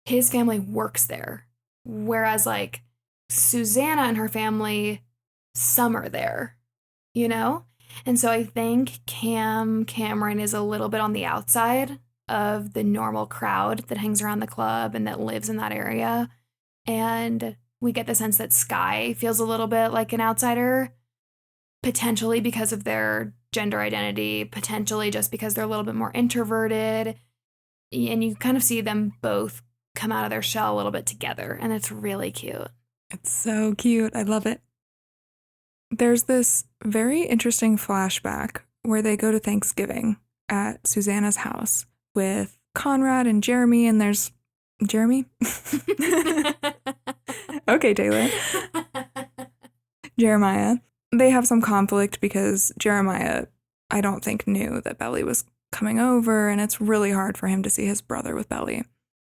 his family works there. Whereas like Susanna and her family summer there, you know? And so I think Cameron is a little bit on the outside of the normal crowd that hangs around the club and that lives in that area. And we get the sense that Sky feels a little bit like an outsider, potentially because of their gender identity, potentially just because they're a little bit more introverted. And you kind of see them both come out of their shell a little bit together, and it's really cute. It's so cute. I love it. There's this very interesting flashback where they go to Thanksgiving at Susanna's house with Conrad and Jeremy, and there's Jeremy? Okay, Taylor. Jeremiah. They have some conflict because Jeremiah, I don't think, knew that Belly was coming over, and it's really hard for him to see his brother with Belly.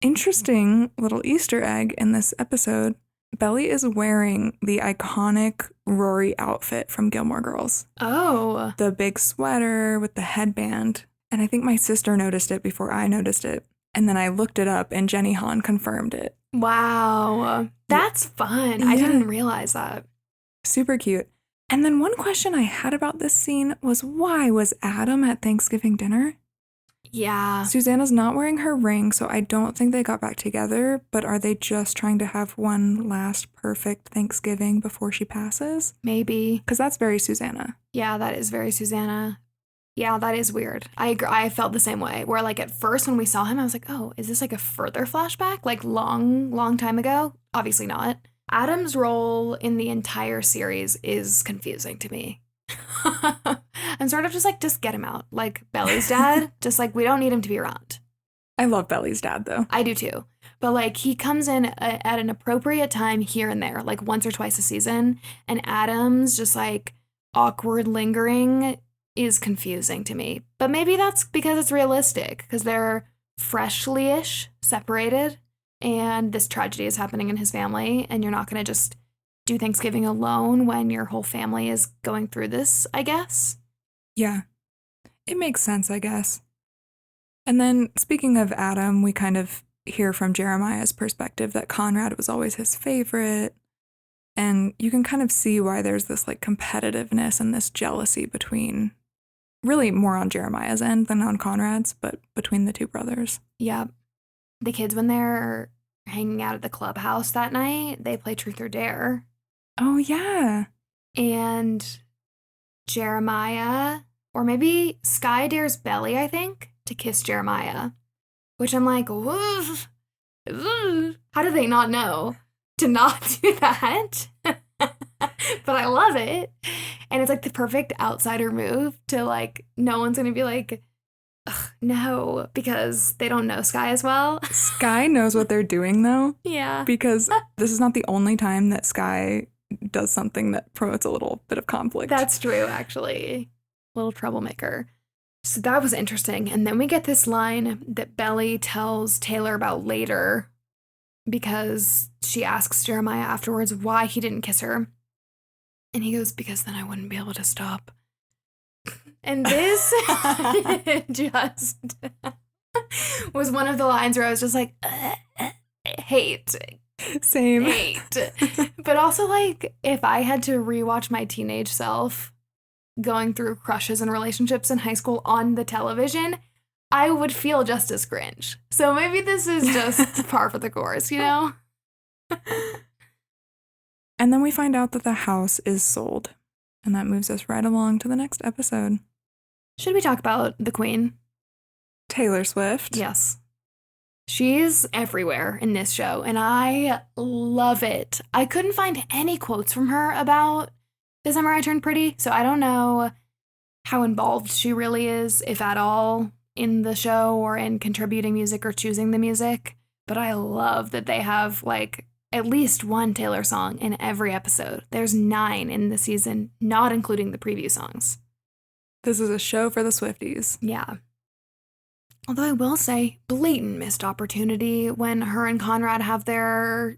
Interesting little Easter egg in this episode. Belly is wearing the iconic Rory outfit from Gilmore Girls. Oh. The big sweater with the headband. And I think my sister noticed it before I noticed it. And then I looked it up and Jeni Han confirmed it. Wow. That's fun. Yeah. I didn't realize that. Super cute. And then one question I had about this scene was, why was Adam at Thanksgiving dinner? Yeah. Susanna's not wearing her ring, so I don't think they got back together, but are they just trying to have one last perfect Thanksgiving before she passes? Maybe. Because that's very Susanna. Yeah, that is very Susanna. Yeah, that is weird. I agree. I felt the same way, where like at first when we saw him, I was like, oh, is this like a further flashback? Like long time ago? Obviously not. Adam's role in the entire series is confusing to me. I'm sort of just get him out. Like Belly's dad, just like we don't need him to be around. I love Belly's dad though. I do too. But like he comes in at an appropriate time here and there, like once or twice a season. And Adam's just like awkward lingering is confusing to me. But maybe that's because it's realistic, because they're freshly-ish separated and this tragedy is happening in his family, and you're not going to just do Thanksgiving alone when your whole family is going through this, I guess. Yeah. It makes sense, I guess. And then speaking of Adam, we kind of hear from Jeremiah's perspective that Conrad was always his favorite. And you can kind of see why there's this like competitiveness and this jealousy between, really more on Jeremiah's end than on Conrad's, but between the two brothers. Yeah. The kids, when they're hanging out at the clubhouse that night, they play Truth or Dare. Oh, yeah. And Jeremiah, or maybe Sky dares Belly, I think, to kiss Jeremiah. Which I'm like, woof, ooh. How do they not know to not do that? But I love it. And it's like the perfect outsider move to like, no one's going to be like, ugh, no, because they don't know Sky as well. Sky knows what they're doing though. Yeah. Because this is not the only time that Sky does something that promotes a little bit of conflict. That's true, actually. Little troublemaker. So that was interesting. And then we get this line that Belly tells Taylor about later, because she asks Jeremiah afterwards why he didn't kiss her. And he goes, because then I wouldn't be able to stop. And this just was one of the lines where I was just like, hate. Same. Hate. But also, like, if I had to rewatch my teenage self going through crushes and relationships in high school on the television, I would feel just as cringe. So maybe this is just par for the course, you know? And then we find out that the house is sold. And that moves us right along to the next episode. Should we talk about the queen? Taylor Swift. Yes. She's everywhere in this show, and I love it. I couldn't find any quotes from her about The Summer I Turned Pretty, so I don't know how involved she really is, if at all, in the show or in contributing music or choosing the music. But I love that they have, like, at least one Taylor song in every episode. There's 9 in the season, not including the preview songs. This is a show for the Swifties. Yeah. Although I will say, blatant missed opportunity when her and Conrad have their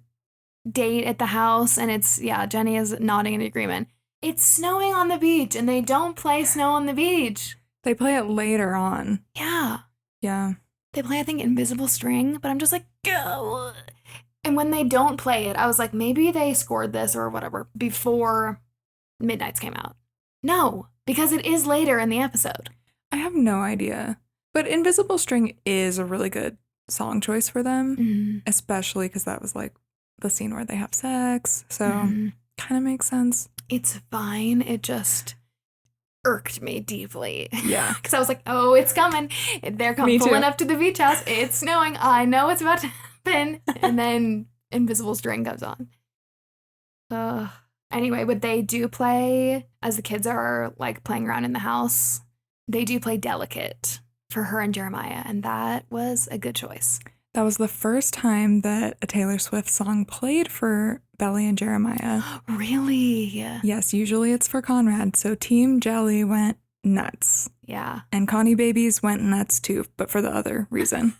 date at the house, and it's, yeah, Jeni is nodding in agreement. It's snowing on the beach, and they don't play Snow on the Beach. They play it later on. Yeah. Yeah. They play, I think, Invisible String, but I'm just like, go. And when they don't play it, I was like, maybe they scored this or whatever before Midnights came out. No, because it is later in the episode. I have no idea. But Invisible String is a really good song choice for them, especially because that was like the scene where they have sex. So kind of makes sense. It's fine. It just irked me deeply. Yeah. Because I was like, oh, it's coming. They're pulling up to the beach house. It's snowing. I know it's about to happen. And then Invisible String comes on. Anyway, but they do play, as the kids are like playing around in the house, they do play Delicate for her and Steremiah, and that was a good choice. That was the first time that a Taylor Swift song played for Belly and Steremiah. Really? Yes, usually it's for Conrad, so Team Jelly went nuts. Yeah. And Connie Babies went nuts too, but for the other reason.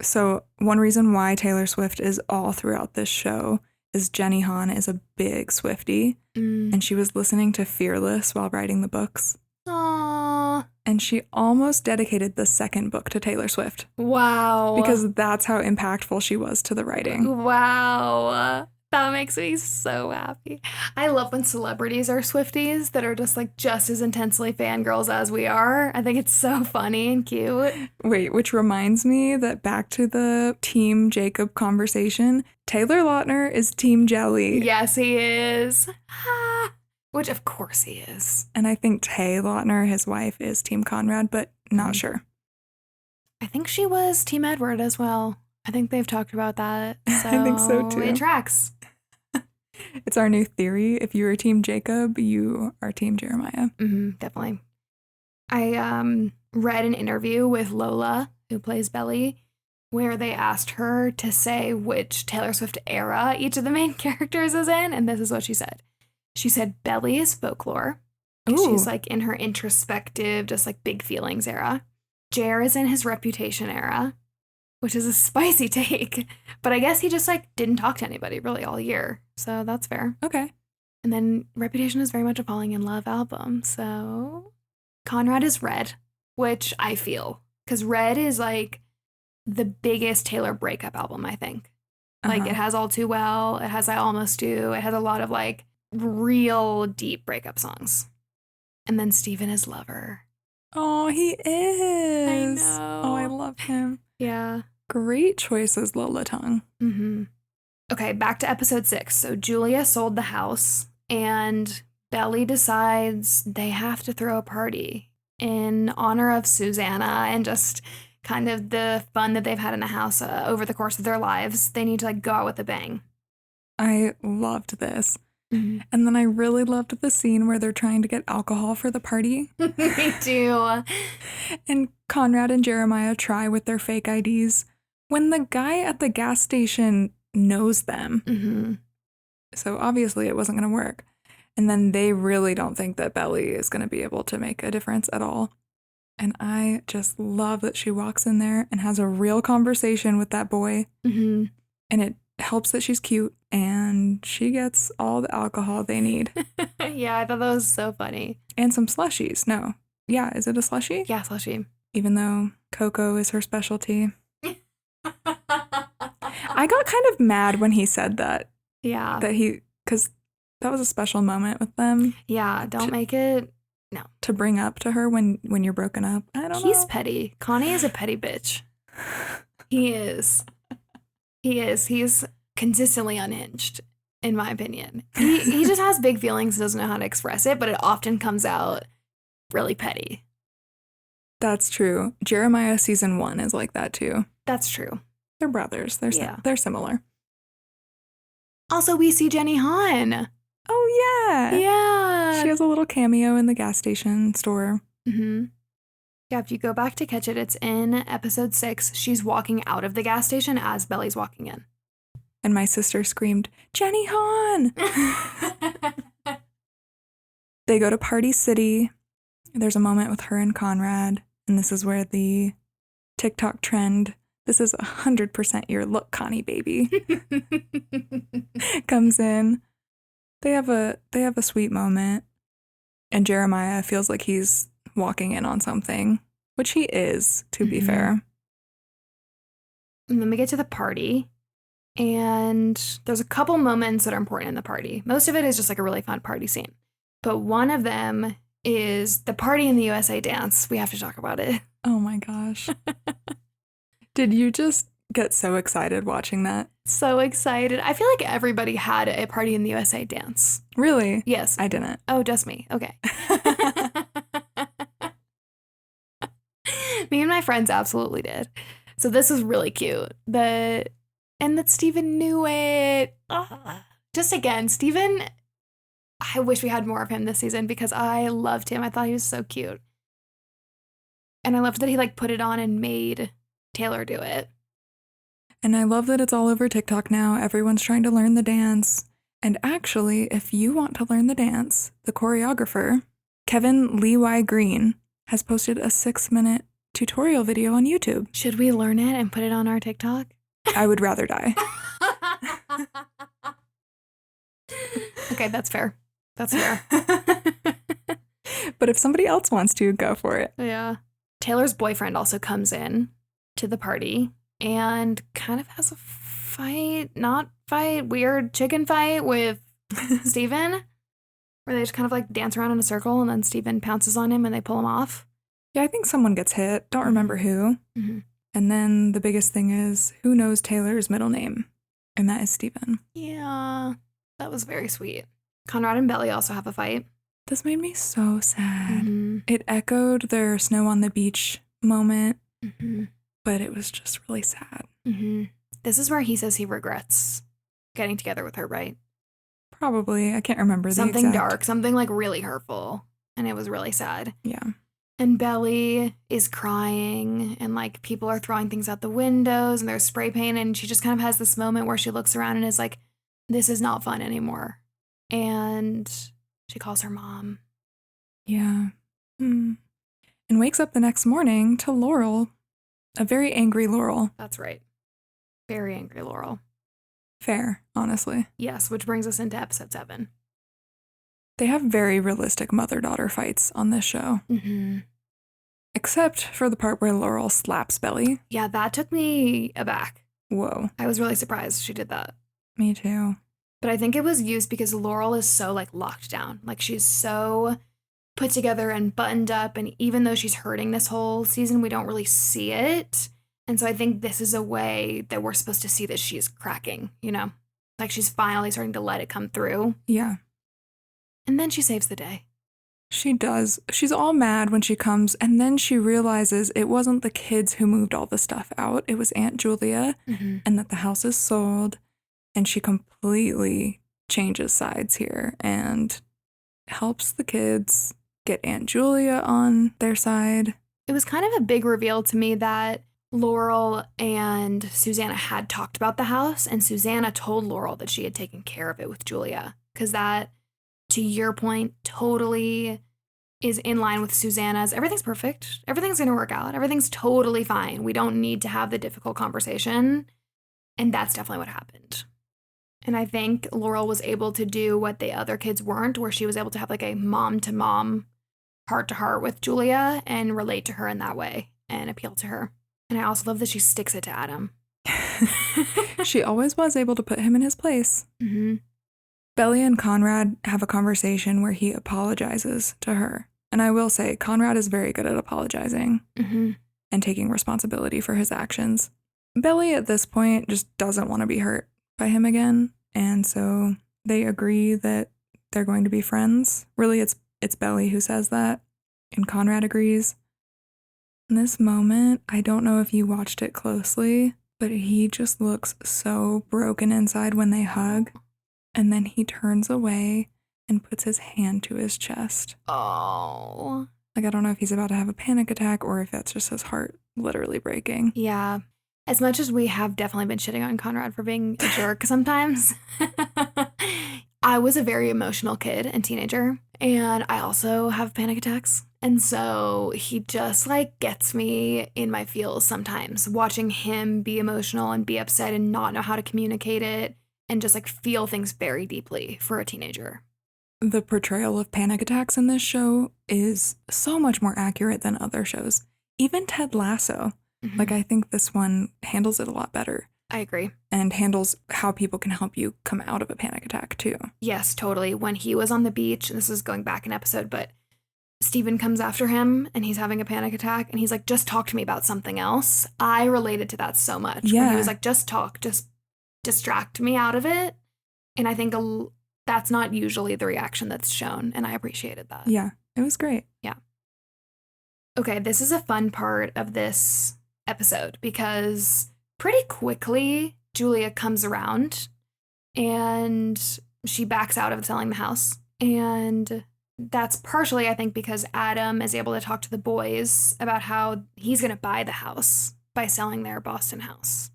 So one reason why Taylor Swift is all throughout this show is Jeni Han is a big Swiftie, and she was listening to Fearless while writing the books. Aww. And she almost dedicated the second book to Taylor Swift. Wow. Because that's how impactful she was to the writing. Wow. That makes me so happy. I love when celebrities are Swifties that are just like just as intensely fangirls as we are. I think it's so funny and cute. Wait, which reminds me that back to the Team Jacob conversation, Taylor Lautner is Team Jelly. Yes, he is. Which, of course, he is. And I think Tay Lautner, his wife, is Team Conrad, but not sure. I think she was Team Edward as well. I think they've talked about that. So I think so, too. It tracks. It's our new theory. If you are Team Jacob, you are Team Steremiah. Definitely. I read an interview with Lola, who plays Belly, where they asked her to say which Taylor Swift era each of the main characters is in, and this is what she said. She said Belly is folklore. She's like in her introspective, just like big feelings era. Jer is in his Reputation era, which is a spicy take. But I guess he just like didn't talk to anybody really all year. So that's fair. Okay. And then Reputation is very much a falling in love album. So Conrad is Red, which I feel. Because Red is like the biggest Taylor breakup album, I think. Like it has All Too Well. It has I Almost Do. It has a lot of like real deep breakup songs. And then Steven is Lover. Oh, he is. I know. Oh, I love him. Yeah. Great choices, Lola Tongue. Okay, back to episode 6. So Julia sold the house, and Belly decides they have to throw a party in honor of Susanna and just kind of the fun that they've had in the house over the course of their lives. They need to like go out with a bang. I loved this. And then I really loved the scene where they're trying to get alcohol for the party. Me too. And Conrad and Steremiah try with their fake IDs when the guy at the gas station knows them. So obviously it wasn't going to work. And then they really don't think that Belly is going to be able to make a difference at all. And I just love that she walks in there and has a real conversation with that boy. And it helps that she's cute and she gets all the alcohol they need. Yeah, I thought that was so funny. And some slushies. No. Yeah, is it a slushie? Yeah, slushie. Even though cocoa is her specialty. I got kind of mad when he said that. Yeah. Because that was a special moment with them. Yeah, don't make it. No. To bring up to her when you're broken up. I don't know. He's petty. Connie is a petty bitch. He is. He's consistently unhinged, in my opinion. He just has big feelings and doesn't know how to express it, but it often comes out really petty. That's true. Steremiah season 1 is like that too. That's true. They're brothers. They're similar. Also, we see Jeni Han. Oh, yeah. Yeah. She has a little cameo in the gas station store. Mm-hmm. Yeah, if you go back to catch it, it's in episode 6. She's walking out of the gas station as Belly's walking in. And my sister screamed, Jeni Han! They go to Party City. There's a moment with her and Conrad. And this is where the TikTok trend, this is 100% your look, Connie, baby, comes in. They have a sweet moment. And Steremiah feels like he's walking in on something, which he is, to be fair. And then we get to the party, and there's a couple moments that are important in the party. Most of it is just like a really fun party scene. But one of them is the party in the USA dance. We have to talk about it. Oh my gosh. Did you just get so excited watching that? So excited. I feel like everybody had a party in the USA dance. Really? Yes. I didn't. Oh, just me. Okay. Me and my friends absolutely did. So this was really cute. And that Steven knew it. Just again, Steven, I wish we had more of him this season because I loved him. I thought he was so cute. And I loved that he like put it on and made Taylor do it. And I love that it's all over TikTok now. Everyone's trying to learn the dance. And actually, if you want to learn the dance, the choreographer, Kevin Lee Y. Green, has posted a 6-minute tutorial video on YouTube. Should we learn it and put it on our TikTok? I would rather die. Okay, that's fair. That's fair. But if somebody else wants to, go for it. Yeah. Taylor's boyfriend also comes in to the party and kind of has a weird chicken fight with Steven, where they just kind of like dance around in a circle and then Steven pounces on him and they pull him off. Yeah, I think someone gets hit. Don't remember who. Mm-hmm. And then the biggest thing is, who knows Taylor's middle name? And that is Steven. Yeah, that was very sweet. Conrad and Belly also have a fight. This made me so sad. Mm-hmm. It echoed their snow on the beach moment, Mm-hmm. but it was just really sad. Mm-hmm. This is where he says he regrets getting together with her, right? Probably. I can't remember the Something exact. dark, something like really hurtful. And it was really sad. Yeah. And Belly is crying and like people are throwing things out the windows and there's spray paint. And she just kind of has this moment where she looks around and is like, this is not fun anymore. And she calls her mom. Yeah. And wakes up the next morning to Laurel, a very angry Laurel. That's right. Very angry Laurel. Fair, honestly. Yes, which brings us into episode 7. They have very realistic mother-daughter fights on this show. Mm-hmm. Except for the part where Laurel slaps Belly. Yeah, that took me aback. Whoa. I was really surprised she did that. Me too. But I think it was used because Laurel is so like locked down. Like she's so put together and buttoned up. And even though she's hurting this whole season, we don't really see it. And so I think this is a way that we're supposed to see that she's cracking, you know? Like she's finally starting to let it come through. Yeah. And then she saves the day. She does. She's all mad when she comes, and then she realizes it wasn't the kids who moved all the stuff out. It was Aunt Julia, and that the house is sold. And she completely changes sides here and helps the kids get Aunt Julia on their side. It was kind of a big reveal to me that Laurel and Susanna had talked about the house, and Susanna told Laurel that she had taken care of it with Julia. Because that, to your point, totally is in line with Susanna's. Everything's perfect. Everything's going to work out. Everything's totally fine. We don't need to have the difficult conversation. And that's definitely what happened. And I think Laurel was able to do what the other kids weren't, where she was able to have like a mom-to-mom heart-to-heart with Julia and relate to her in that way and appeal to her. And I also love that she sticks it to Adam. She always was able to put him in his place. Mm-hmm. Belly and Conrad have a conversation where he apologizes to her. And I will say, Conrad is very good at apologizing and taking responsibility for his actions. Belly at this point just doesn't want to be hurt by him again. And so they agree that they're going to be friends. Really, it's Belly who says that. And Conrad agrees. In this moment, I don't know if you watched it closely, but he just looks so broken inside when they hug. And then he turns away and puts his hand to his chest. Oh. Like, I don't know if he's about to have a panic attack or if that's just his heart literally breaking. Yeah. As much as we have definitely been shitting on Conrad for being a jerk sometimes, I was a very emotional kid and teenager, and I also have panic attacks. And so he just like gets me in my feels sometimes, watching him be emotional and be upset and not know how to communicate it and just like feel things very deeply for a teenager. The portrayal of panic attacks in this show is so much more accurate than other shows. Even Ted Lasso. Like, I think this one handles it a lot better. I agree. And handles how people can help you come out of a panic attack, too. Yes, totally. When he was on the beach, this is going back an episode, but Steven comes after him and he's having a panic attack and he's like, just talk to me about something else. I related to that so much. Yeah. When he was like, just talk, just distract me out of it. And I think that's not usually the reaction that's shown. And I appreciated that. Yeah, it was great. Yeah. Okay, this is a fun part of this episode because pretty quickly Julia comes around and she backs out of selling the house. And that's partially, I think, because Adam is able to talk to the boys about how he's going to buy the house by selling their Boston house,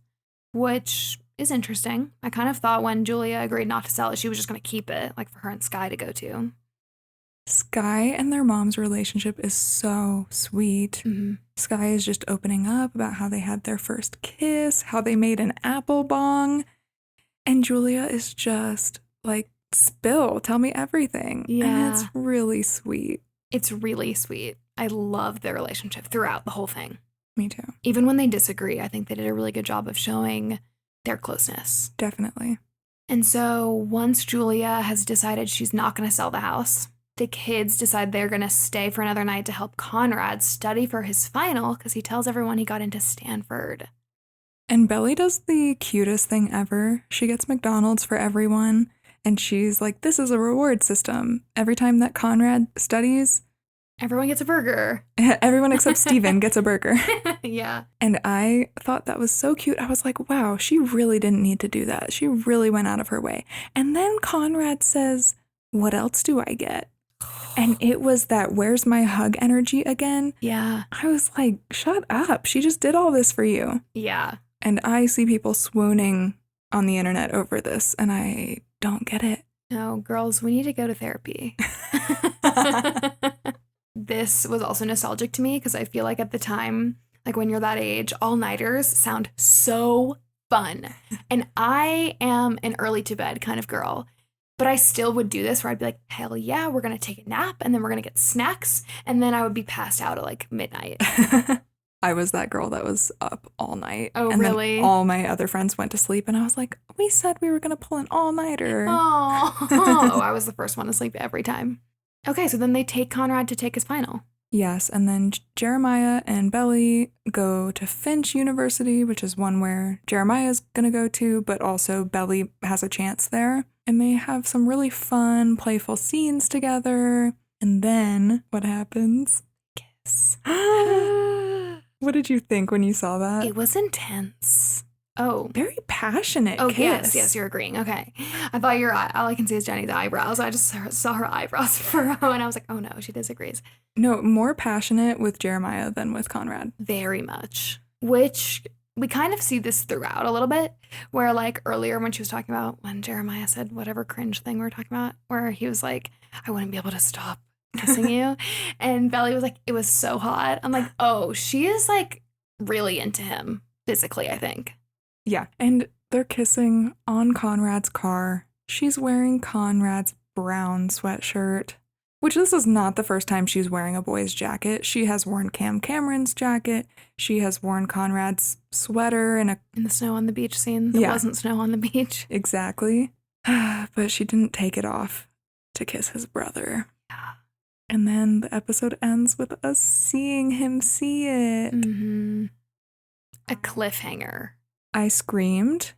which is interesting. I kind of thought when Julia agreed not to sell it, she was just going to keep it, like for her and Sky to go to. Sky and their mom's relationship is so sweet. Sky is just opening up about how they had their first kiss, how they made an apple bong. And Julia is just like, tell me everything. Yeah. And it's really sweet. It's really sweet. I love their relationship throughout the whole thing. Me too. Even when they disagree, I think they did a really good job of showing their closeness. Definitely. And so once Julia has decided she's not going to sell the house, the kids decide they're going to stay for another night to help Conrad study for his final because he tells everyone he got into Stanford. And Belly does the cutest thing ever. She gets McDonald's for everyone, and she's like, this is a reward system. Every time that Conrad studies, everyone gets a burger. Everyone except Steven gets a burger. Yeah. And I thought that was so cute. I was like, wow, she really didn't need to do that. She really went out of her way. And then Conrad says, what else do I get? And it was that where's my hug energy again. Yeah. I was like, shut up. She just did all this for you. Yeah. And I see people swooning on the internet over this, and I don't get it. No, girls, we need to go to therapy. This was also nostalgic to me because I feel like at the time, like when you're that age, all-nighters sound so fun. And I am an early to bed kind of girl. But I still would do this where I'd be like, hell yeah, we're going to take a nap and then we're going to get snacks. And then I would be passed out at like midnight. I was that girl that was up all night. Oh, and really? Then all my other friends went to sleep and I was like, we said we were going to pull an all-nighter. Oh, I was the first one to sleep every time. Okay, so then they take Conrad to take his final. Yes, and then Jeremiah and Belly go to Finch University, which is one where Jeremiah is going to go to, but also Belly has a chance there. And they have some really fun, playful scenes together. And then what happens? Kiss. What did you think when you saw that? It was intense. Oh. Very passionate Oh, kiss. yes, you're agreeing. Okay. I thought all I can see is Jeni's eyebrows. I just saw her eyebrows furrow and I was like, oh no, she disagrees. No, more passionate with Jeremiah than with Conrad. Very much. Which we kind of see this throughout a little bit, where like earlier when she was talking about when Jeremiah said whatever cringe thing we were talking about, where he was like, I wouldn't be able to stop kissing you. And Belly was like, it was so hot. I'm like, oh, she is like really into him physically, I think. Yeah. And They're kissing on Conrad's car. She's wearing Conrad's brown sweatshirt, which this is not the first time she's wearing a boy's jacket. She has worn Cam Cameron's jacket. She has worn Conrad's sweater in the snow on the beach scene. There wasn't snow on the beach. Exactly. But she didn't take it off to kiss his brother. Yeah. And then the episode ends with us seeing him see it. Mm-hmm. A cliffhanger. I screamed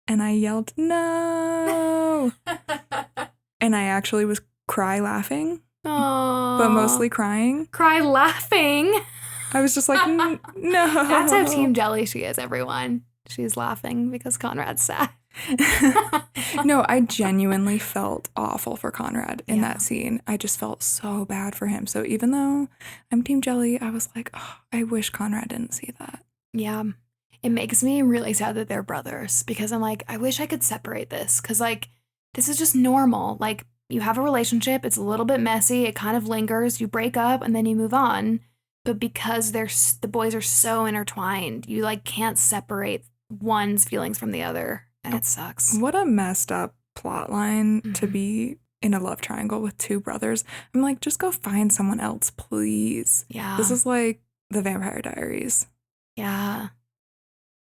and I yelled, no! And I actually was laughing. Aww. But mostly crying. Cry laughing? I was just like, no. That's how Team Jelly she is, everyone. She's laughing because Conrad's sad. No, I genuinely felt awful for Conrad in that scene. I just felt so bad for him. So even though I'm Team Jelly, I was like, oh, I wish Conrad didn't see that. Yeah. It makes me really sad that they're brothers because I'm like, I wish I could separate this because, like, this is just normal. Like, you have a relationship, it's a little bit messy, it kind of lingers, you break up, and then you move on. But because the boys are so intertwined, you, like, can't separate one's feelings from the other, and it sucks. What a messed up plot line to be in a love triangle with two brothers. I'm like, just go find someone else, please. Yeah. This is like the Vampire Diaries. Yeah.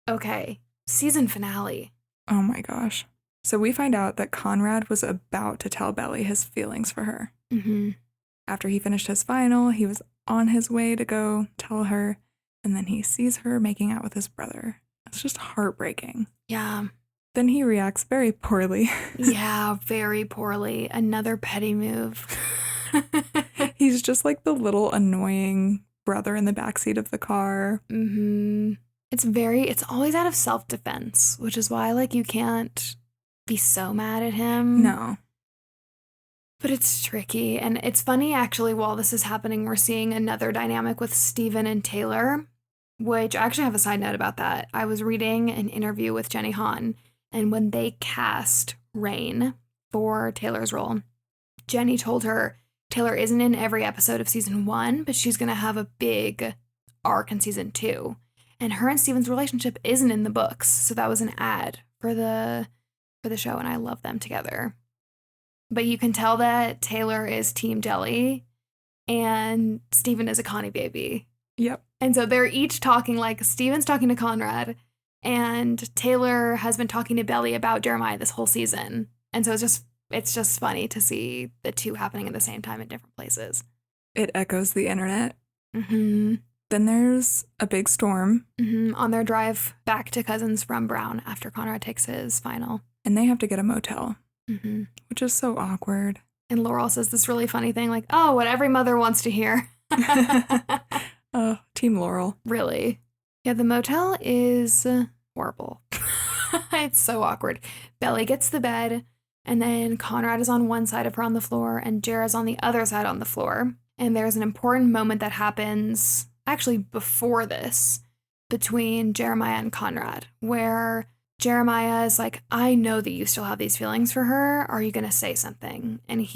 Okay. Season finale. Oh my gosh. So we find out that Conrad was about to tell Belly his feelings for her. Mm-hmm. After he finished his final, he was on his way to go tell her, and then he sees her making out with his brother. It's just heartbreaking. Yeah. Then he reacts very poorly. Yeah, very poorly. Another petty move. He's just like the little annoying brother in the backseat of the car. Mm-hmm. It's always out of self-defense, which is why, like, you can't be so mad at him. No. But it's tricky. And it's funny, actually, while this is happening, we're seeing another dynamic with Steven and Taylor, which I actually have a side note about that. I was reading an interview with Jeni Hahn, and when they cast Rain for Taylor's role, Jeni told her Taylor isn't in every episode of season 1, but she's going to have a big arc in season 2. And her and Steven's relationship isn't in the books, so that was an ad for the show, and I love them together. But you can tell that Taylor is Team Jelly, and Steven is a Connie baby. Yep. And so they're each talking, like, Steven's talking to Conrad, and Taylor has been talking to Belly about Steremiah this whole season. And so it's just funny to see the two happening at the same time in different places. It echoes the internet. Mm-hmm. Then there's a big storm. Mm-hmm. On their drive back to Cousins from Brown after Conrad takes his final. And they have to get a motel, mm-hmm. which is so awkward. And Laurel says this really funny thing, like, oh, what every mother wants to hear. Oh, Team Laurel. Really? Yeah, the motel is horrible. It's so awkward. Belly gets the bed, and then Conrad is on one side of her on the floor, and Jera's on the other side on the floor. And there's an important moment that happens, actually before this, between Steremiah and Conrad, where Steremiah is like, I know that you still have these feelings for her. Are you going to say something? And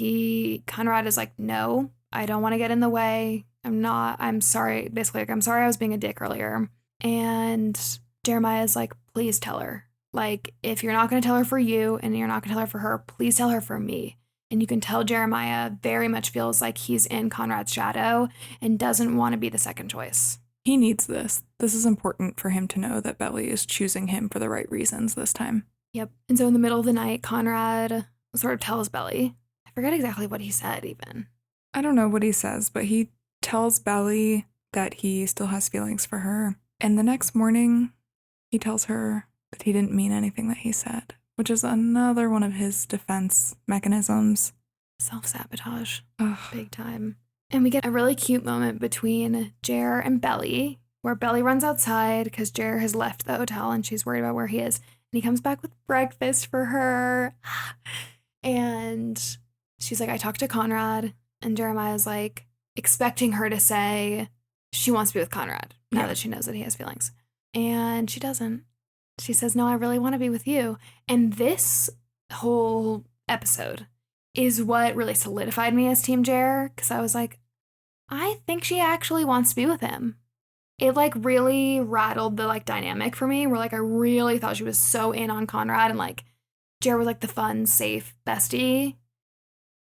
Conrad is like, no, I don't want to get in the way. I'm sorry. Basically, like, I'm sorry I was being a dick earlier. And Steremiah is like, please tell her. Like, if you're not going to tell her for you and you're not going to tell her for her, please tell her for me. And you can tell Steremiah very much feels like he's in Conrad's shadow and doesn't want to be the second choice. He needs this. This is important for him to know that Belly is choosing him for the right reasons this time. Yep. And so in the middle of the night, Conrad sort of tells Belly. I forget exactly what he said even. I don't know what he says, but he tells Belly that he still has feelings for her. And the next morning, he tells her that he didn't mean anything that he said, which is another one of his defense mechanisms. Self-sabotage. Big time. And we get a really cute moment between Jer and Belly, where Belly runs outside because Jer has left the hotel and she's worried about where he is. And he comes back with breakfast for her. And she's like, I talked to Conrad. And Steremiah's like, expecting her to say she wants to be with Conrad now that she knows that he has feelings. And she doesn't. She says, no, I really want to be with you. And this whole episode is what really solidified me as Team Jer, because I was like, I think she actually wants to be with him. it like really rattled the like dynamic for me, where like I really thought she was so in on Conrad, and like Jared was like the fun, safe bestie,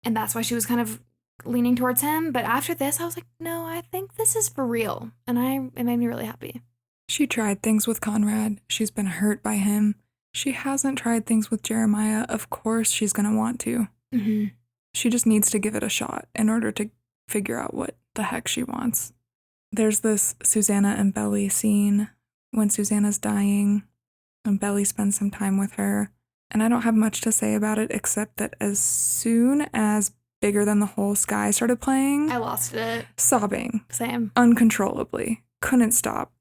and that's why she was kind of leaning towards him. But after this, I was like, no, I think this is for real, and it made me really happy. She tried things with Conrad. She's been hurt by him. She hasn't tried things with Steremiah. Of course she's going to want to. Mm-hmm. She just needs to give it a shot in order to figure out what the heck she wants. There's this Susanna and Belly scene when Susanna's dying, and Belly spends some time with her. And I don't have much to say about it except that as soon as Bigger Than the Whole Sky started playing, I lost it. Sobbing. Same. Uncontrollably. Couldn't stop.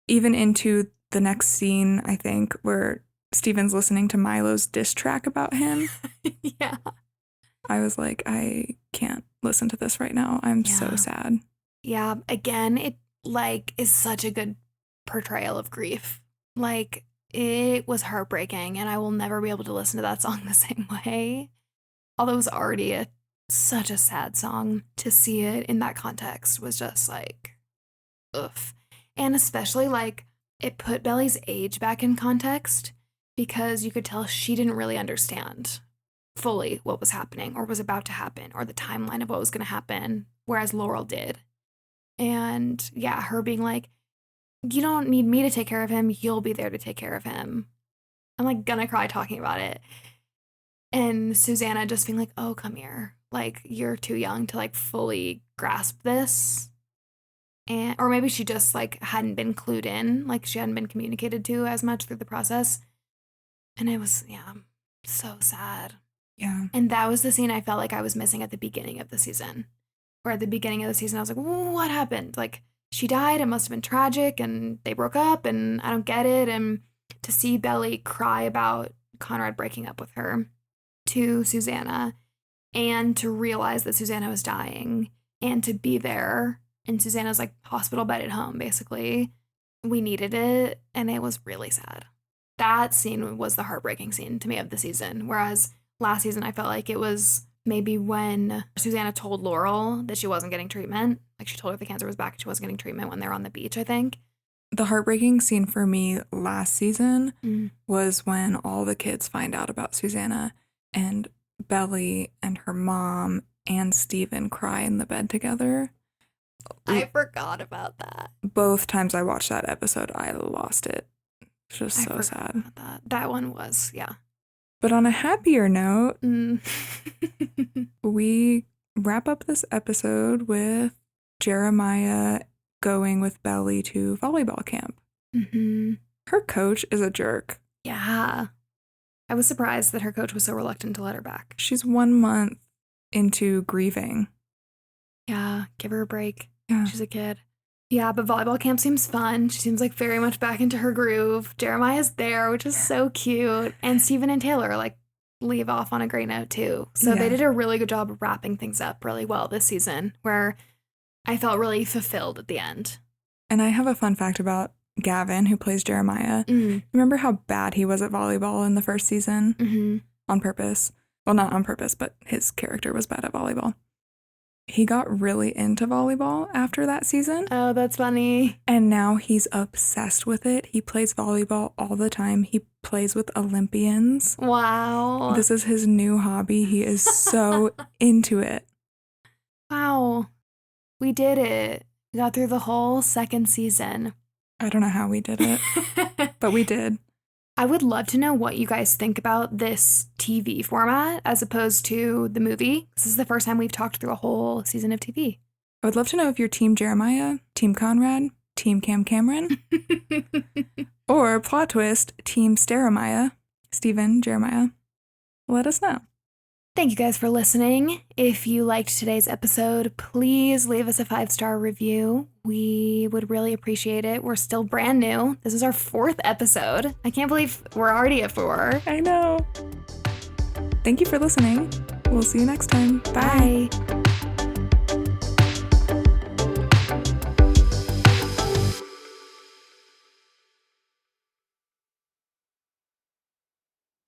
Even into the next scene, I think, where Steven's listening to Milo's diss track about him. Yeah. I was like, I can't listen to this right now. I'm so sad. Yeah. Again, it like is such a good portrayal of grief. Like, it was heartbreaking, and I will never be able to listen to that song the same way. Although it was already such a sad song, to see it in that context was just like, oof. And especially like it put Belly's age back in context, because you could tell she didn't really understand fully what was happening or was about to happen, or the timeline of what was going to happen, whereas Laurel did. And yeah, her being like, you don't need me to take care of him, you'll be there to take care of him. I'm like gonna cry talking about it. And Susanna just being like, oh, come here. Like, you're too young to like fully grasp this. And or maybe she just like hadn't been clued in, like she hadn't been communicated to as much through the process. And it was, so sad. Yeah. And that was the scene I felt like I was missing at the beginning of the season. Where at the beginning of the season, I was like, what happened? Like, she died, it must have been tragic, and they broke up, and I don't get it. And to see Belly cry about Conrad breaking up with her to Susanna, and to realize that Susanna was dying, and to be there in Susanna's like hospital bed at home, basically, we needed it, and it was really sad. That scene was the heartbreaking scene to me of the season, whereas last season I felt like it was maybe when Susanna told Laurel that she wasn't getting treatment. Like, she told her the cancer was back and she wasn't getting treatment when they were on the beach, I think. The heartbreaking scene for me last season was when all the kids find out about Susanna, and Belly and her mom and Steven cry in the bed together. I forgot about that. Both times I watched that episode, I lost it. It's just so sad. That one was, yeah. But on a happier note, we wrap up this episode with Steremiah going with Belly to volleyball camp. Mm-hmm. Her coach is a jerk. Yeah. I was surprised that her coach was so reluctant to let her back. She's 1 month into grieving. Yeah, give her a break. Yeah. She's a kid. Yeah, but volleyball camp seems fun. She seems like very much back into her groove. Steremiah's there, which is so cute. And Steven and Taylor like leave off on a great note too. So they did a really good job of wrapping things up really well this season, where I felt really fulfilled at the end. And I have a fun fact about Gavin, who plays Steremiah. Remember how bad he was at volleyball in the first season? On purpose. Well, not on purpose, but his character was bad at volleyball. He got really into volleyball after that season. Oh, that's funny. And now he's obsessed with it. He plays volleyball all the time. He plays with Olympians. Wow. This is his new hobby. He is so into it. Wow. We did it. We got through the whole second season. I don't know how we did it, but we did. I would love to know what you guys think about this TV format as opposed to the movie. This is the first time we've talked through a whole season of TV. I would love to know if you're Team Steremiah, Team Conrad, Team Cameron, or plot twist, Team Steremiah, Steven, Steremiah. Let us know. Thank you guys for listening. If you liked today's episode, please leave us a 5-star review. We would really appreciate it. We're still brand new. This is our 4th episode. I can't believe we're already at 4. I know. Thank you for listening. We'll see you next time. Bye. Bye.